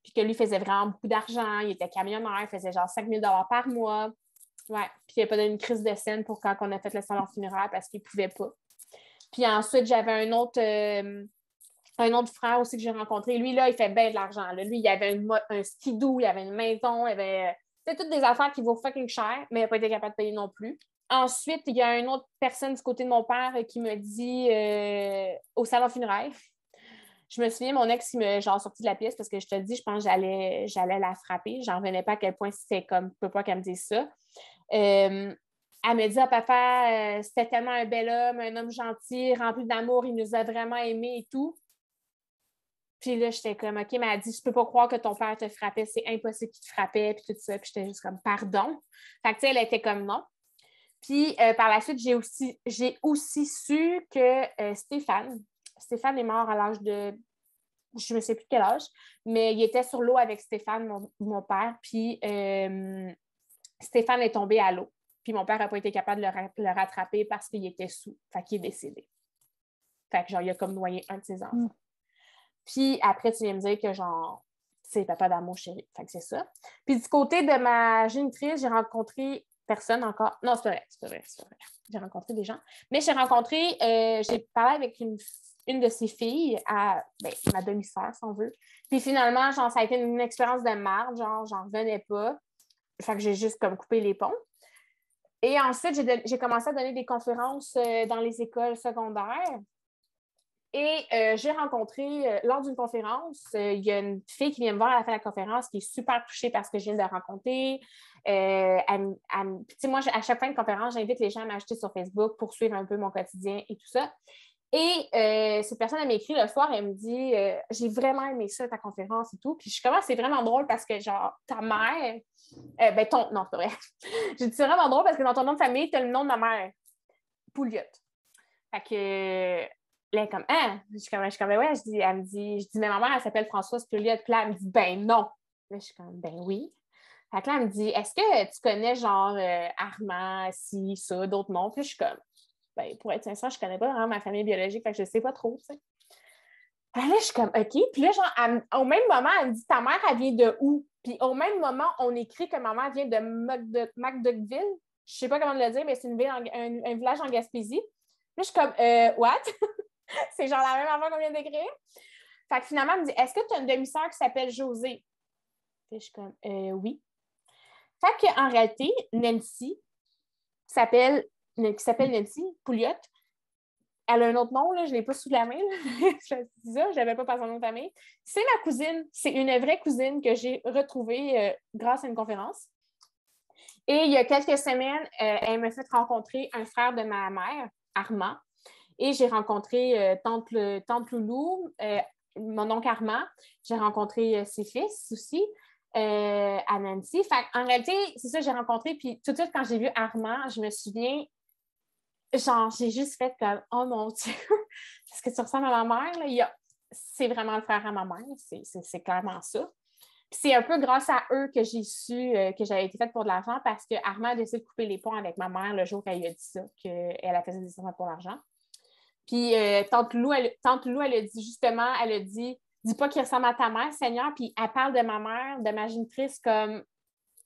puis que lui faisait vraiment beaucoup d'argent. Il était camionneur, il faisait genre 5 000 $ par mois. Ouais. Puis, il a pas donné une crise de scène pour quand on a fait le salon funéraire parce qu'il pouvait pas. Puis ensuite, j'avais un autre frère aussi que j'ai rencontré. Lui, là, il fait bien de l'argent. Là. Lui, il avait un skidoo, il avait une maison, il avait... C'était toutes des affaires qui vaut fucking cher, mais il n'a pas été capable de payer non plus. Ensuite, il y a une autre personne du côté de mon père qui me dit au salon funéraire. Je me souviens, mon ex, il m'a genre sorti de la pièce parce que je te le dis, je pense que j'allais la frapper. J'en revenais pas à quel point c'était comme, je peux pas qu'elle me dise ça. Elle me dit, ah, papa, c'était tellement un bel homme, un homme gentil, rempli d'amour, il nous a vraiment aimés et tout. Puis là, j'étais comme, OK, mais elle dit, je peux pas croire que ton père te frappait, c'est impossible qu'il te frappait, puis tout ça. Puis j'étais juste comme, pardon. Fait que, tu sais, elle était comme non. Puis par la suite, j'ai aussi su que Stéphane est mort à l'âge de, je ne sais plus quel âge, mais il était sur l'eau avec Stéphane, mon père, puis Stéphane est tombé à l'eau. Puis mon père n'a pas été capable de le rattraper parce qu'il était sous. Fait qu'il est décédé. Fait que genre, il a comme noyé un de ses enfants. Puis après, tu viens me dire que genre, c'est papa d'amour chéri. Fait que c'est ça. Puis du côté de ma génitrice, j'ai rencontré personne encore. Non, c'est vrai. J'ai rencontré des gens. Mais j'ai parlé avec une de ses filles, ma demi-sœur, si on veut. Puis finalement, genre, ça a été une expérience de merde. Genre, j'en revenais pas. Fait que j'ai juste comme coupé les ponts. Et ensuite, j'ai commencé à donner des conférences dans les écoles secondaires. Et j'ai rencontré, lors d'une conférence, il y a une fille qui vient me voir à la fin de la conférence qui est super touchée par ce que je viens de raconter. Moi, à chaque fin de conférence, j'invite les gens à m'ajouter sur Facebook pour suivre un peu mon quotidien et tout ça. Et cette personne, elle m'écrit le soir, elle me dit j'ai vraiment aimé ça, ta conférence et tout. Puis je commence, c'est vraiment drôle parce que, genre, ta mère, non, c'est vrai. J'ai dit c'est vraiment drôle parce que dans ton nom de famille, tu as le nom de ma mère, Pouliot. Fait que, là, elle est comme, hein? Je suis comme, ouais, elle me dit, mais ma mère, elle s'appelle Françoise Pouliot. Puis là, elle me dit, ben non. Là, je suis comme, ben oui. Fait que là, elle me dit, est-ce que tu connais, genre, Armand, ci, ça, d'autres noms? Puis là, je suis comme, ben, pour être sincère, je connais pas vraiment ma famille biologique, fait que je sais pas trop, tu sais. Puis là, je suis comme, OK. Puis là, genre, au même moment, elle me dit, ta mère, elle vient de où? Puis au même moment, on écrit que ma mère vient de McDuckville. Je sais pas comment le dire, mais c'est une ville, un village en Gaspésie. Là, je suis comme, what? C'est genre la même affaire qu'on vient d'écrire. Fait que finalement, elle me dit, est-ce que tu as une demi-sœur qui s'appelle Josée? Puis je suis comme, oui. Fait qu'en réalité, Nancy, qui s'appelle Nancy Pouliot, elle a un autre nom, là, je ne l'ai pas sous la main. Je dis ça, je n'avais pas passé son nom de famille. C'est ma cousine, c'est une vraie cousine que j'ai retrouvée grâce à une conférence. Et il y a quelques semaines, elle m'a fait rencontrer un frère de ma mère, Armand. Et j'ai rencontré tante Loulou, mon oncle Armand. J'ai rencontré ses fils aussi, à Nancy. En réalité, c'est ça que j'ai rencontré. Puis tout de suite, quand j'ai vu Armand, je me souviens, genre, j'ai juste fait comme, oh mon Dieu, est-ce que tu ressembles à ma mère? Là? C'est vraiment le frère à ma mère. C'est clairement ça. Puis c'est un peu grâce à eux que j'ai su que j'avais été faite pour de l'argent parce que Armand a décidé de couper les ponts avec ma mère le jour qu'elle lui a dit ça, qu'elle a fait des enfants pour l'argent. Puis tante Lou, elle a dit justement, elle a dit, dis pas qu'il ressemble à ta mère, Seigneur. Puis elle parle de ma mère, de ma génitrice, comme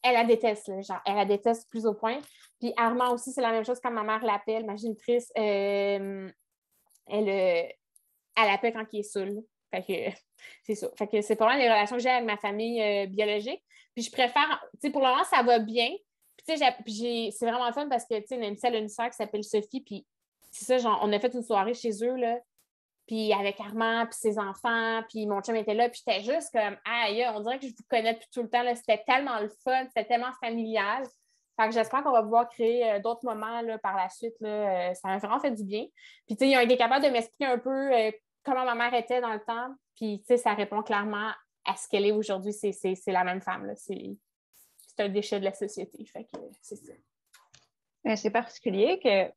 elle la déteste, là, genre, elle la déteste plus au point. Puis Armand aussi, c'est la même chose quand ma mère l'appelle, ma génitrice, elle l'appelle quand il est saoul. Fait que c'est ça. Fait que c'est pas mal les relations que j'ai avec ma famille biologique. Puis je préfère, tu sais, pour le moment, ça va bien. Puis tu sais, c'est vraiment fun parce que, tu sais, Nancy, elle a une sœur qui s'appelle Sophie, puis c'est ça, genre, on a fait une soirée chez eux, là. puis avec Armand, puis ses enfants, puis mon chum était là, puis j'étais juste comme, aïe, on dirait que je vous connais depuis tout le temps, là. C'était tellement le fun, c'était tellement familial. Fait que j'espère qu'on va pouvoir créer d'autres moments là, par la suite. Là. Ça m'a vraiment fait du bien. Puis, tu sais, il a été capable de m'expliquer un peu comment ma mère était dans le temps. Puis, tu sais, ça répond clairement à ce qu'elle est aujourd'hui. C'est la même femme. Là. C'est un déchet de la société. Fait que c'est ça. C'est particulier que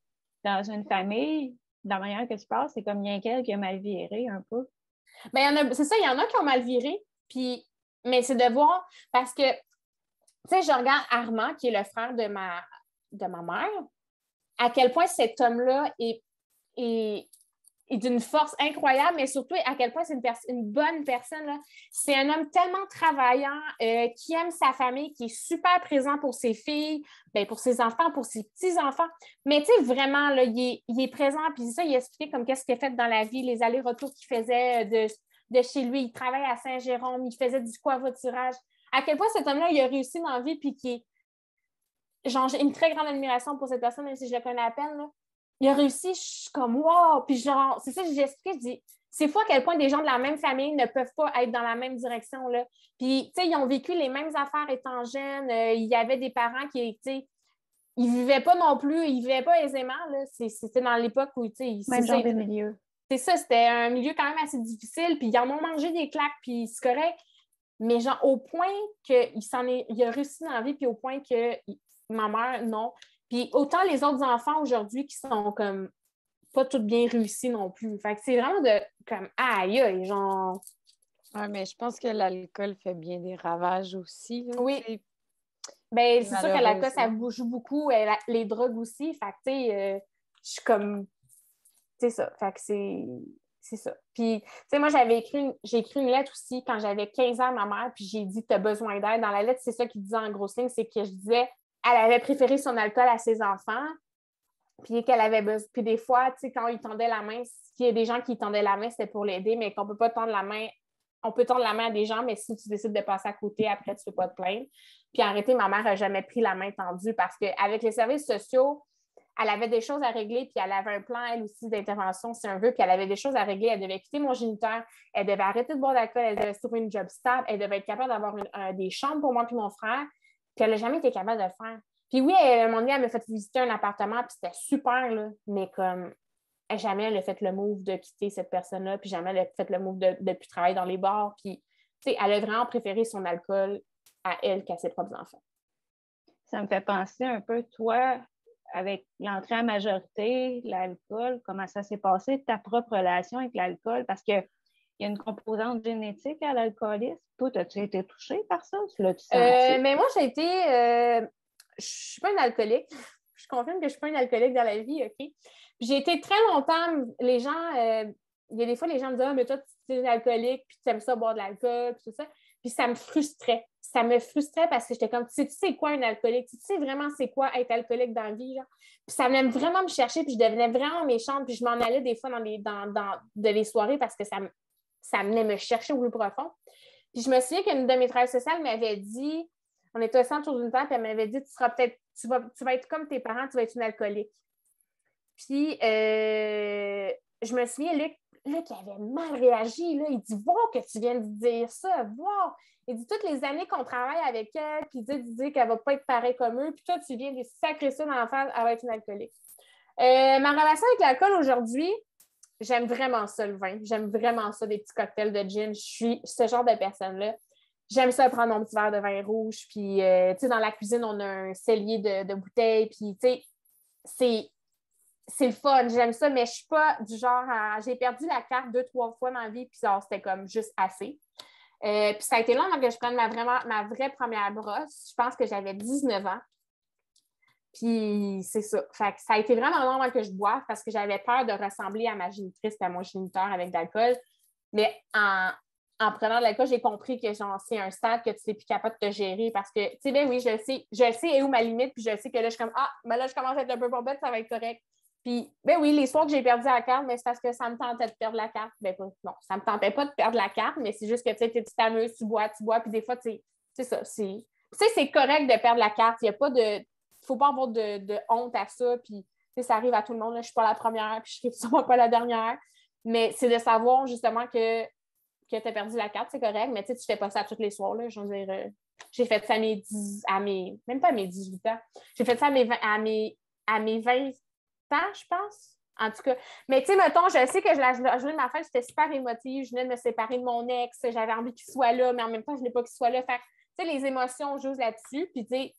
dans une famille, de la manière que tu parles, c'est comme rien qu'elle qui a mal viré un peu. Bien, c'est ça, il y en a qui ont mal viré. Puis, mais c'est de voir, parce que tu sais, je regarde Armand, qui est le frère de ma mère, à quel point cet homme-là est d'une force incroyable, mais surtout à quel point c'est une bonne personne. Là. C'est un homme tellement travaillant, qui aime sa famille, qui est super présent pour ses filles, bien, pour ses enfants, pour ses petits-enfants. Mais tu sais, vraiment, là, il est présent, puis ça, il a expliqué comme qu'est-ce qu'il a fait dans la vie, les allers-retours qu'il faisait de chez lui. Il travaille à Saint-Jérôme, il faisait du covoiturage. À quel point cet homme-là, il a réussi dans la vie, puis genre, j'ai une très grande admiration pour cette personne, même si je le connais à peine, là. Il a réussi, je suis comme, wow! Puis genre, c'est ça que j'ai expliqué, je dis, c'est fou à quel point des gens de la même famille ne peuvent pas être dans la même direction, là. Puis, tu sais, ils ont vécu les mêmes affaires étant jeunes, il y avait des parents qui, tu sais, ils vivaient pas non plus, ils vivaient pas aisément, là. C'était dans l'époque où, tu sais... Même genre de milieu. C'est ça, c'était un milieu quand même assez difficile, puis ils en ont mangé des claques, puis c'est correct. Mais genre, au point qu'il a réussi dans la vie, puis au point que ma mère, non. Puis autant les autres enfants aujourd'hui qui sont comme pas toutes bien réussis non plus. Fait que c'est vraiment de comme aïe, genre. Oui, mais je pense que l'alcool fait bien des ravages aussi. Là, oui. Ben, c'est sûr que l'alcool, ça joue beaucoup. Les drogues aussi. Fait que, tu sais, je suis comme. C'est ça. Fait que c'est ça. Puis, tu sais, moi, j'ai écrit une lettre aussi quand j'avais 15 ans à ma mère, puis j'ai dit, tu as besoin d'aide. Dans la lettre, c'est ça qu'il disait en grosse ligne, c'est que je disais, elle avait préféré son alcool à ses enfants, puis qu'elle avait besoin. Puis des fois, tu sais, quand il tendait la main, s'il y a des gens qui tendaient la main, c'était pour l'aider, mais qu'on peut pas tendre la main. On peut tendre la main à des gens, mais si tu décides de passer à côté, après, tu ne peux pas te plaindre. Puis arrêter, ma mère n'a jamais pris la main tendue parce qu'avec les services sociaux, elle avait des choses à régler, puis elle avait un plan, elle aussi, d'intervention, si on veut, puis elle avait des choses à régler. Elle devait quitter mon géniteur, elle devait arrêter de boire d'alcool, elle devait se trouver une job stable, elle devait être capable d'avoir des chambres pour moi et mon frère, puis elle n'a jamais été capable de le faire. Puis oui, à un moment donné, elle m'a fait visiter un appartement, puis c'était super, là, mais comme jamais elle a fait le move de quitter cette personne-là, puis jamais elle a fait le move de ne plus travailler dans les bars, puis tu sais, elle a vraiment préféré son alcool à elle qu'à ses propres enfants. Ça me fait penser un peu, toi, avec l'entrée à majorité, l'alcool, comment ça s'est passé, ta propre relation avec l'alcool, parce qu'il y a une composante génétique à l'alcoolisme. Toi, as-tu été touchée par ça? Tu l'as-tu senti? Mais moi, j'ai été... je suis pas une alcoolique. Je confirme que je suis pas une alcoolique dans la vie, OK? Puis j'ai été très longtemps... Les gens... il y a des fois, les gens me disent « Ah, mais toi, tu es une alcoolique, puis tu aimes ça boire de l'alcool, puis tout ça. » Puis ça me frustrait. Ça me frustrait parce que j'étais comme, tu sais quoi un alcoolique? Tu sais vraiment c'est quoi être alcoolique dans la vie? Genre? Puis ça venait vraiment me chercher, puis je devenais vraiment méchante, puis je m'en allais des fois dans les soirées parce que ça venait me chercher au plus profond. Puis je me souviens qu'une de mes travailleuses sociales m'avait dit, on était assis autour d'une table, puis elle m'avait dit, tu vas être comme tes parents, tu vas être une alcoolique. Puis je me souviens, Luc qui avait mal réagi, là, il dit « Wow, que tu viens de dire ça, wow! » Il dit « Toutes les années qu'on travaille avec elle, puis il dit qu'elle ne va pas être pareille comme eux, puis toi, tu viens de sacrer ça dans la face, elle va être une alcoolique. » Ma relation avec l'alcool aujourd'hui, j'aime vraiment ça, le vin. J'aime vraiment ça, des petits cocktails de gin. Je suis ce genre de personne-là. J'aime ça prendre mon petit verre de vin rouge, puis, tu sais, dans la cuisine, on a un cellier de bouteilles, puis, tu sais, c'est le fun, j'aime ça, mais je suis pas du genre j'ai perdu la carte 2-3 fois dans la vie, puis c'était comme juste assez. Puis ça a été long avant que je prenne ma vraie première brosse. Je pense que j'avais 19 ans. Puis c'est ça. Fait que ça a été vraiment long avant que je boive parce que j'avais peur de ressembler à ma génitrice et à mon géniteur avec de l'alcool. Mais en prenant de l'alcool, j'ai compris que genre, c'est un stade que tu n'es plus capable de te gérer parce que, tu sais, ben oui, je sais et où ma limite, puis je sais que là, je suis comme, ben là, je commence à être un peu bombette, ça va être correct. Puis, ben oui, les soirs que j'ai perdu la carte, mais c'est parce que ça me tentait de perdre la carte. Ben non, ça me tentait pas de perdre la carte, mais c'est juste que tu t'amuses, tu bois, puis des fois, c'est ça. Tu sais, c'est correct de perdre la carte. Il n'y a pas de. Faut pas avoir de honte à ça. Puis, ça arrive à tout le monde. Là. Je ne suis pas la première, puis je ne suis sûrement pas la dernière. Mais c'est de savoir justement que tu as perdu la carte, c'est correct, mais tu fais pas ça tous les soirs. Là, je veux dire, j'ai fait ça même pas à mes 18 ans. J'ai fait ça à mes 20 ans, je pense. En tout cas. Mais tu sais, mettons, je sais que la journée de ma fête, j'étais super émotive. Je venais de me séparer de mon ex. J'avais envie qu'il soit là, mais en même temps, je voulais pas qu'il soit là. Fait tu sais, les émotions jouent là-dessus. Puis tu sais,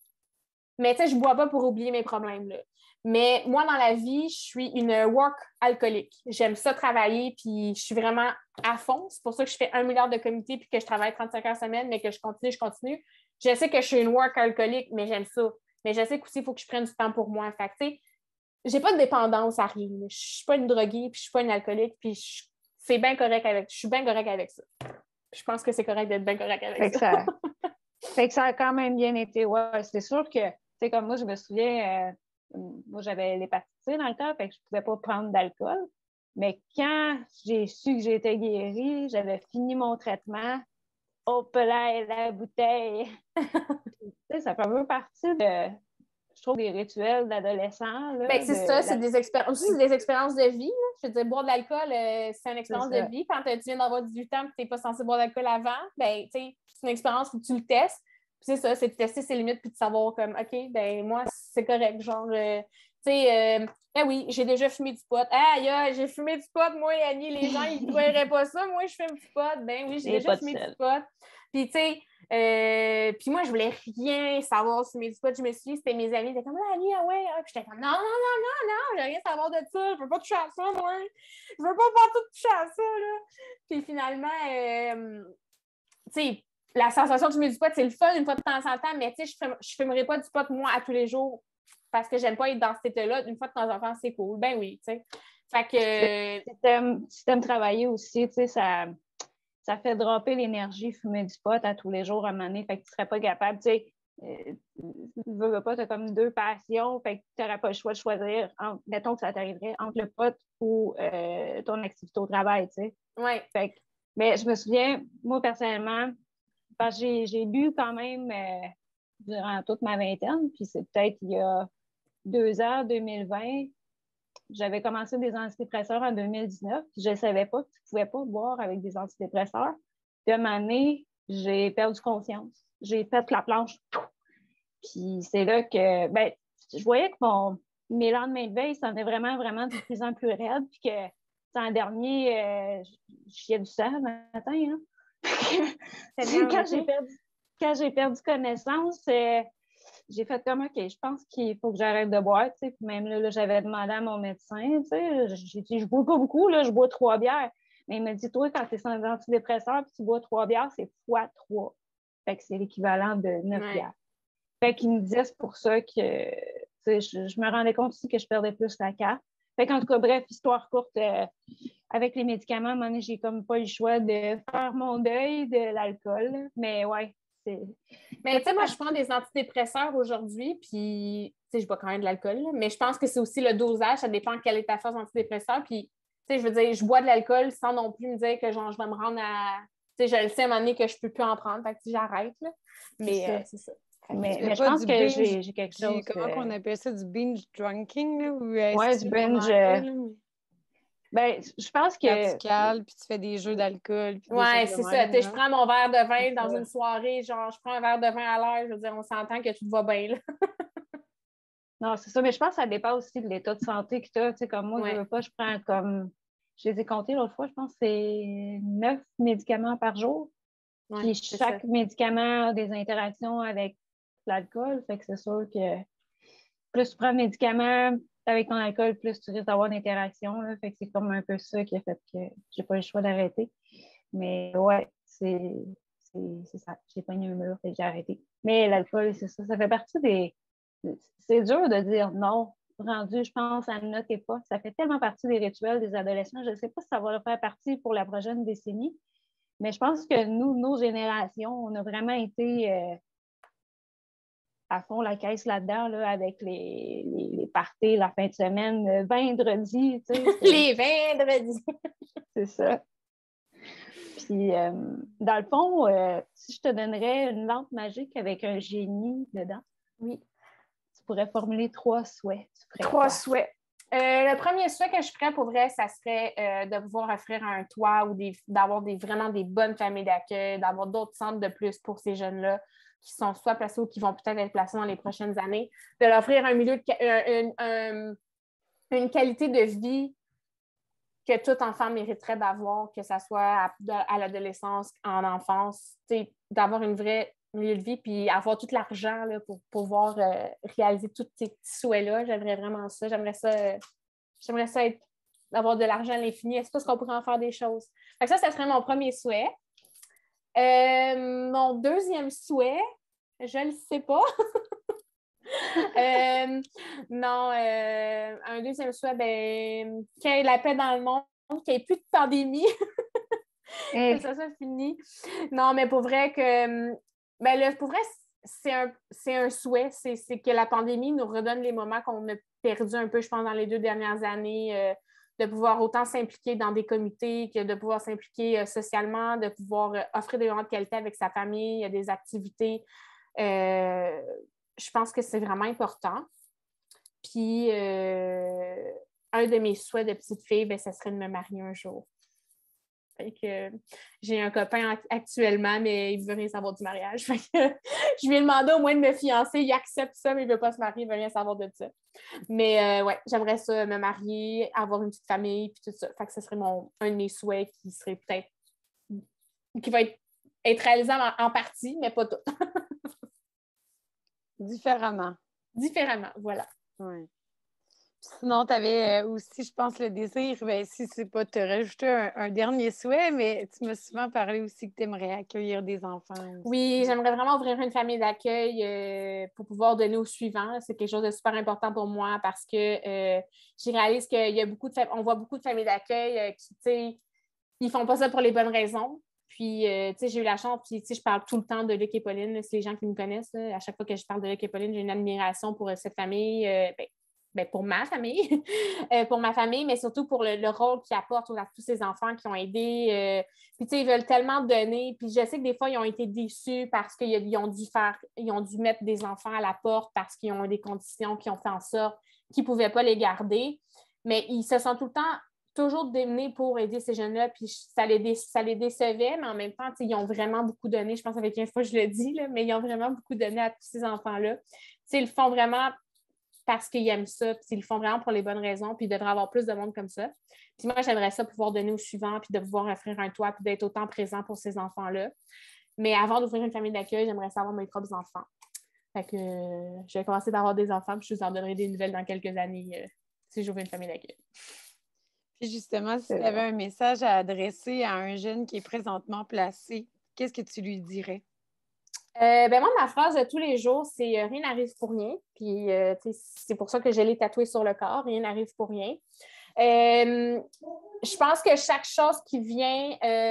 mais tu sais, je bois pas pour oublier mes problèmes, là. Mais moi, dans la vie, je suis une work alcoolique. J'aime ça travailler, puis je suis vraiment à fond. C'est pour ça que je fais 1 milliard de comités, puis que je travaille 35 heures semaine, mais que je continue. Je sais que je suis une work alcoolique, mais j'aime ça. Mais je sais qu'aussi, il faut que je prenne du temps pour moi. Fait que, tu sais, j'ai pas de dépendance à rien. Je suis pas une droguée, puis je suis pas une alcoolique, puis c'est bien correct je suis bien correct avec ça. Je pense que c'est correct d'être bien correct avec ça. Fait que ça a quand même bien été. Ouais, c'est sûr que, tu sais, comme moi, je me souviens, moi, j'avais l'hépatite C dans le temps, fait que je ne pouvais pas prendre d'alcool. Mais quand j'ai su que j'étais guérie, j'avais fini mon traitement, hop là, la bouteille. Tu sais, ça fait un peu partie je trouve, des rituels d'adolescents. Ben, c'est ça, c'est des expériences de vie. Là. Je veux dire, boire de l'alcool, c'est une expérience de vie. Quand tu viens d'avoir 18 ans et que tu n'es pas censé boire d'alcool avant, ben, c'est une expérience où tu le testes. Puis c'est ça, c'est de tester ses limites puis de savoir comme, OK, ben moi, c'est correct. Genre, tu sais, ben oui, j'ai déjà fumé du pot. Ah, j'ai fumé du pot, moi, Annie, les gens, ils ne verraient pas ça. Moi, je fume du pot. Ben oui, j'ai déjà fumé du pot. Puis, tu sais, puis moi, je voulais rien savoir sur mes spots. Je me suis dit, c'était mes amis, ils étaient comme, ah, Annie, ah ouais. Puis j'étais comme, non, je veux rien savoir de ça. Je veux pas toucher à ça, moi. Je veux pas tout toucher à ça, là. Puis finalement, tu sais, la sensation de fumer du pot, c'est le fun une fois de temps en temps, mais tu sais, je fumerai pas du pot, moi, à tous les jours parce que j'aime pas être dans cet état-là. Une fois de temps en temps, c'est cool. Ben oui, tu sais. Fait que... Si t'aimes travailler aussi, tu sais, ça fait dropper l'énergie, fumer du pot à tous les jours à un moment donné, fait que tu serais pas capable, tu sais, tu veux pas, tu as comme 2 passions, fait que tu n'auras pas le choix de choisir, mettons que ça t'arriverait, entre le pot ou ton activité au travail, tu sais. Oui. Mais je me souviens, moi, personnellement, parce que j'ai lu quand même durant toute ma vingtaine, puis c'est peut-être il y a 2 ans, 2020, j'avais commencé des antidépresseurs en 2019, puis je ne savais pas que tu ne pouvais pas boire avec des antidépresseurs. Puis à un moment donné, j'ai perdu conscience. J'ai fait la planche. Puis c'est là que, ben, je voyais que mes lendemains de veille s'en vraiment, vraiment de plus en plus raides, puis que, en dernier, je chiais du sang le matin. Hein. Quand j'ai perdu connaissance, j'ai fait comme, OK, je pense qu'il faut que j'arrête de boire, tu sais. Puis même là, j'avais demandé à mon médecin, tu sais, j'ai dit, je bois pas beaucoup, là, je bois 3 bières. Mais il m'a dit, toi, quand tu es sans antidépresseur puis tu bois 3 bières, c'est fois 3. Fait que c'est l'équivalent de 9 bières. Fait qu'il me disait, c'est pour ça que, tu sais, je me rendais compte aussi que je perdais plus la carte. Fait qu'en tout cas, bref, histoire courte, avec les médicaments, à un moment donné, j'ai comme pas eu le choix de faire mon deuil de l'alcool. Mais ouais, mais tu sais, moi, je prends des antidépresseurs aujourd'hui, puis, tu sais, je bois quand même de l'alcool, mais je pense que c'est aussi le dosage, ça dépend quelle est ta phase d'antidépresseur, puis, tu sais, je veux dire, je bois de l'alcool sans non plus me dire que, genre, je vais me rendre à... Tu sais, je le sais à un moment donné que je peux plus en prendre, fait que j'arrête, là. Mais c'est ça. Mais je pense que j'ai quelque chose... Comment on appelle ça? Du binge drinking, là? Ouais, du binge... Ben, je pense que... Quand tu cales, puis tu fais des jeux d'alcool. Ouais, c'est ça. Je prends mon verre de vin dans une soirée, genre, je prends un verre de vin à l'heure, je veux dire, on s'entend que tout va bien, là. Non, c'est ça, mais je pense que ça dépend aussi de l'état de santé que tu as. Tu sais, comme moi, je veux pas, je prends comme... Je les ai comptés l'autre fois, je pense que c'est 9 médicaments par jour. Ouais, puis chaque médicament a des interactions avec l'alcool. Fait que c'est sûr que plus tu prends de médicaments avec ton alcool, plus tu risques d'avoir d'interactions. Fait que c'est comme un peu ça qui a fait que j'ai pas eu le choix d'arrêter. Mais ouais, c'est ça. J'ai pogné un mur et j'ai arrêté. Mais l'alcool, c'est ça. Ça fait partie des... C'est dur de dire non. Rendu, je pense, à notre époque. Ça fait tellement partie des rituels des adolescents. Je ne sais pas si ça va faire partie pour la prochaine décennie. Mais je pense que nous, nos générations, on a vraiment été à fond la caisse là-dedans, là, avec les parties la fin de semaine, vendredi. Tu sais, les vendredis! C'est ça. Puis, dans le fond, si je te donnerais une lampe magique avec un génie dedans, oui, tu pourrais formuler 3 souhaits. 3 souhaits. Le premier souhait que je ferais pour vrai, ça serait de pouvoir offrir un toit ou d'avoir vraiment des bonnes familles d'accueil, d'avoir d'autres centres de plus pour ces jeunes-là qui sont soit placés ou qui vont peut-être être placés dans les prochaines années, de leur offrir un milieu une qualité de vie que tout enfant mériterait d'avoir, que ce soit à l'adolescence, en enfance, d'avoir une vraie milieu de vie, puis avoir tout l'argent là, pour pouvoir réaliser tous ces petits souhaits-là. J'aimerais vraiment ça. J'aimerais ça avoir de l'argent à l'infini. Est-ce qu'on pourrait en faire des choses? Fait que ça serait mon premier souhait. Mon deuxième souhait, je ne le sais pas. Non, un deuxième souhait, qu'il y ait la paix dans le monde, qu'il n'y ait plus de pandémie. Que ça soit fini. Non, mais pour vrai pour vrai, c'est un souhait, c'est que la pandémie nous redonne les moments qu'on a perdus un peu, je pense, dans les 2 dernières années, de pouvoir autant s'impliquer dans des comités que de pouvoir s'impliquer socialement, de pouvoir offrir des moments de qualité avec sa famille, des activités. Je pense que c'est vraiment important. Puis, un de mes souhaits de petite fille, ce serait de me marier un jour. Fait que j'ai un copain actuellement, mais il ne veut rien savoir du mariage. Fait que je lui ai demandé au moins de me fiancer. Il accepte ça, mais il ne veut pas se marier, il ne veut rien savoir de ça. Mais ouais, j'aimerais ça, me marier, avoir une petite famille, puis tout ça. Fait que ce serait un de mes souhaits qui serait peut-être qui va être réalisable en partie, mais pas tout. Différemment. Différemment, voilà. Oui. Sinon, tu avais aussi, je pense, le désir, si c'est pas te rajouter un dernier souhait, mais tu m'as souvent parlé aussi que tu aimerais accueillir des enfants aussi. Oui, j'aimerais vraiment ouvrir une famille d'accueil pour pouvoir donner aux suivants. C'est quelque chose de super important pour moi parce que je réalise qu'il y a on voit beaucoup de familles d'accueil qui, tu sais, ils font pas ça pour les bonnes raisons. Puis, tu sais, j'ai eu la chance, puis, tu sais, je parle tout le temps de Luc et Pauline. C'est les gens qui me connaissent. Là. À chaque fois que je parle de Luc et Pauline, j'ai une admiration pour cette famille. Pour ma famille, pour ma famille, mais surtout pour le rôle qu'ils apportent à tous ces enfants qui ont aidé. Puis, tu sais, ils veulent tellement donner. Puis, je sais que des fois, ils ont été déçus parce qu'ils ont dû mettre des enfants à la porte parce qu'ils ont des conditions qui ont fait en sorte qu'ils ne pouvaient pas les garder. Mais ils se sont tout le temps toujours démenés pour aider ces jeunes-là, puis ça les décevait, mais en même temps, ils ont vraiment beaucoup donné. Je pense avec 15 fois, je le dis, là, mais ils ont vraiment beaucoup donné à tous ces enfants-là. Ils le font vraiment parce qu'ils aiment ça, puis ils le font vraiment pour les bonnes raisons, puis il devrait y avoir plus de monde comme ça. Puis moi, j'aimerais ça pouvoir donner au suivant, puis de pouvoir offrir un toit, puis d'être autant présent pour ces enfants-là. Mais avant d'ouvrir une famille d'accueil, j'aimerais ça avoir mes propres enfants. Fait que je vais commencer d'avoir des enfants, puis je vous en donnerai des nouvelles dans quelques années si j'ouvre une famille d'accueil. Puis justement, si tu avais un message à adresser à un jeune qui est présentement placé, qu'est-ce que tu lui dirais? Moi, ma phrase de tous les jours, c'est rien n'arrive pour rien. Puis, c'est pour ça que je l'ai tatoué sur le corps. Rien n'arrive pour rien. Je pense que chaque chose qui vient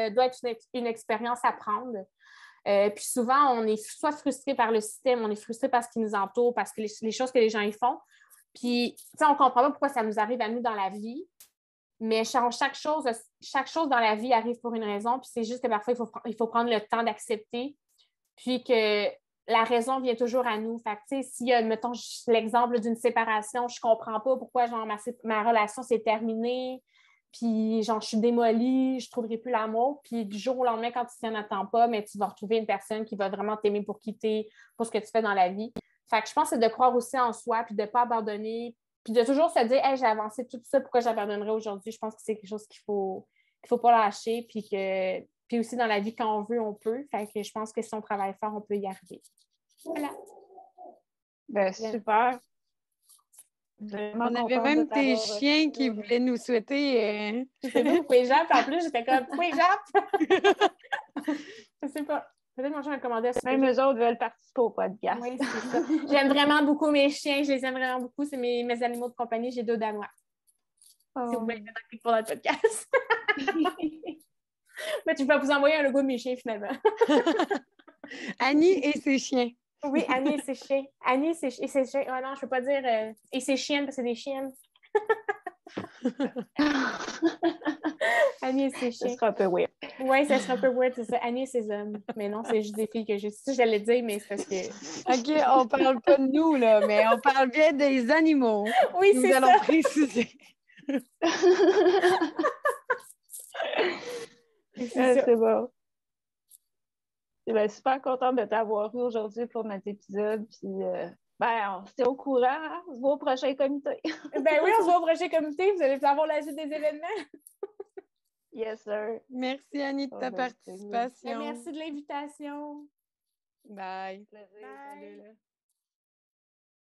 doit être une expérience à prendre. Puis souvent, on est soit frustré par le système, on est frustré par ce qui nous entoure, parce que les choses que les gens y font. Puis, on ne comprend pas pourquoi ça nous arrive à nous dans la vie. Mais chaque chose dans la vie arrive pour une raison. Puis c'est juste que parfois, il faut prendre le temps d'accepter. Puis que la raison vient toujours à nous. Fait que, tu sais, s'il y a, mettons, l'exemple d'une séparation, je comprends pas pourquoi, genre, ma relation s'est terminée, puis, genre, je suis démolie, je trouverai plus l'amour. Puis, du jour au lendemain, quand tu t'en attends pas, mais tu vas retrouver une personne qui va vraiment t'aimer pour quitter, pour ce que tu fais dans la vie. Fait que je pense que c'est de croire aussi en soi, puis de ne pas abandonner, puis de toujours se dire, hey, j'ai avancé tout ça, pourquoi j'abandonnerais aujourd'hui? Je pense que c'est quelque chose qu'il faut pas lâcher, puis aussi, dans la vie, quand on veut, on peut. Fait que je pense que si on travaille fort, on peut y arriver. Voilà. Super. Vraiment on avait même tes chiens qui voulaient nous souhaiter. Je sais pas pourquoi ils jappent. En plus, j'étais comme, pourquoi ils jappent? Je sais pas. Peut-être mon chien a commandé. Même eux autres veulent participer au podcast. Oui, c'est ça. J'aime vraiment beaucoup mes chiens. Je les aime vraiment beaucoup. C'est mes animaux de compagnie. J'ai 2 Danois. Si vous voulez mettre un clic pour notre podcast. Mais tu peux vous envoyer un logo de mes chiens, finalement. Annie et ses chiens. Oui, Annie et ses chiens. Annie et ses chiens. Oh non, je ne peux pas dire et ses chiennes parce que c'est des chiennes. Annie et ses Ce chiens. sera un peu weird. Oui, ça sera un peu weird, c'est ça. Annie et ses hommes. Mais non, c'est juste des filles que j'ai. Ça, j'allais dire, mais c'est parce que. OK, on parle pas de nous, là, mais on parle bien des animaux. Oui, Nous c'est allons ça. préciser. C'est ça. C'est bon. Je suis super contente de t'avoir eu aujourd'hui pour notre épisode. Puis, on se tient au courant. Hein? On se voit au prochain comité. Ben oui, on se voit au prochain comité. Vous allez avoir la suite des événements. Yes, sir. Merci, Annie, de ta Ben, participation. Merci de l'invitation. Bye. Plaisir. Bye. Salut.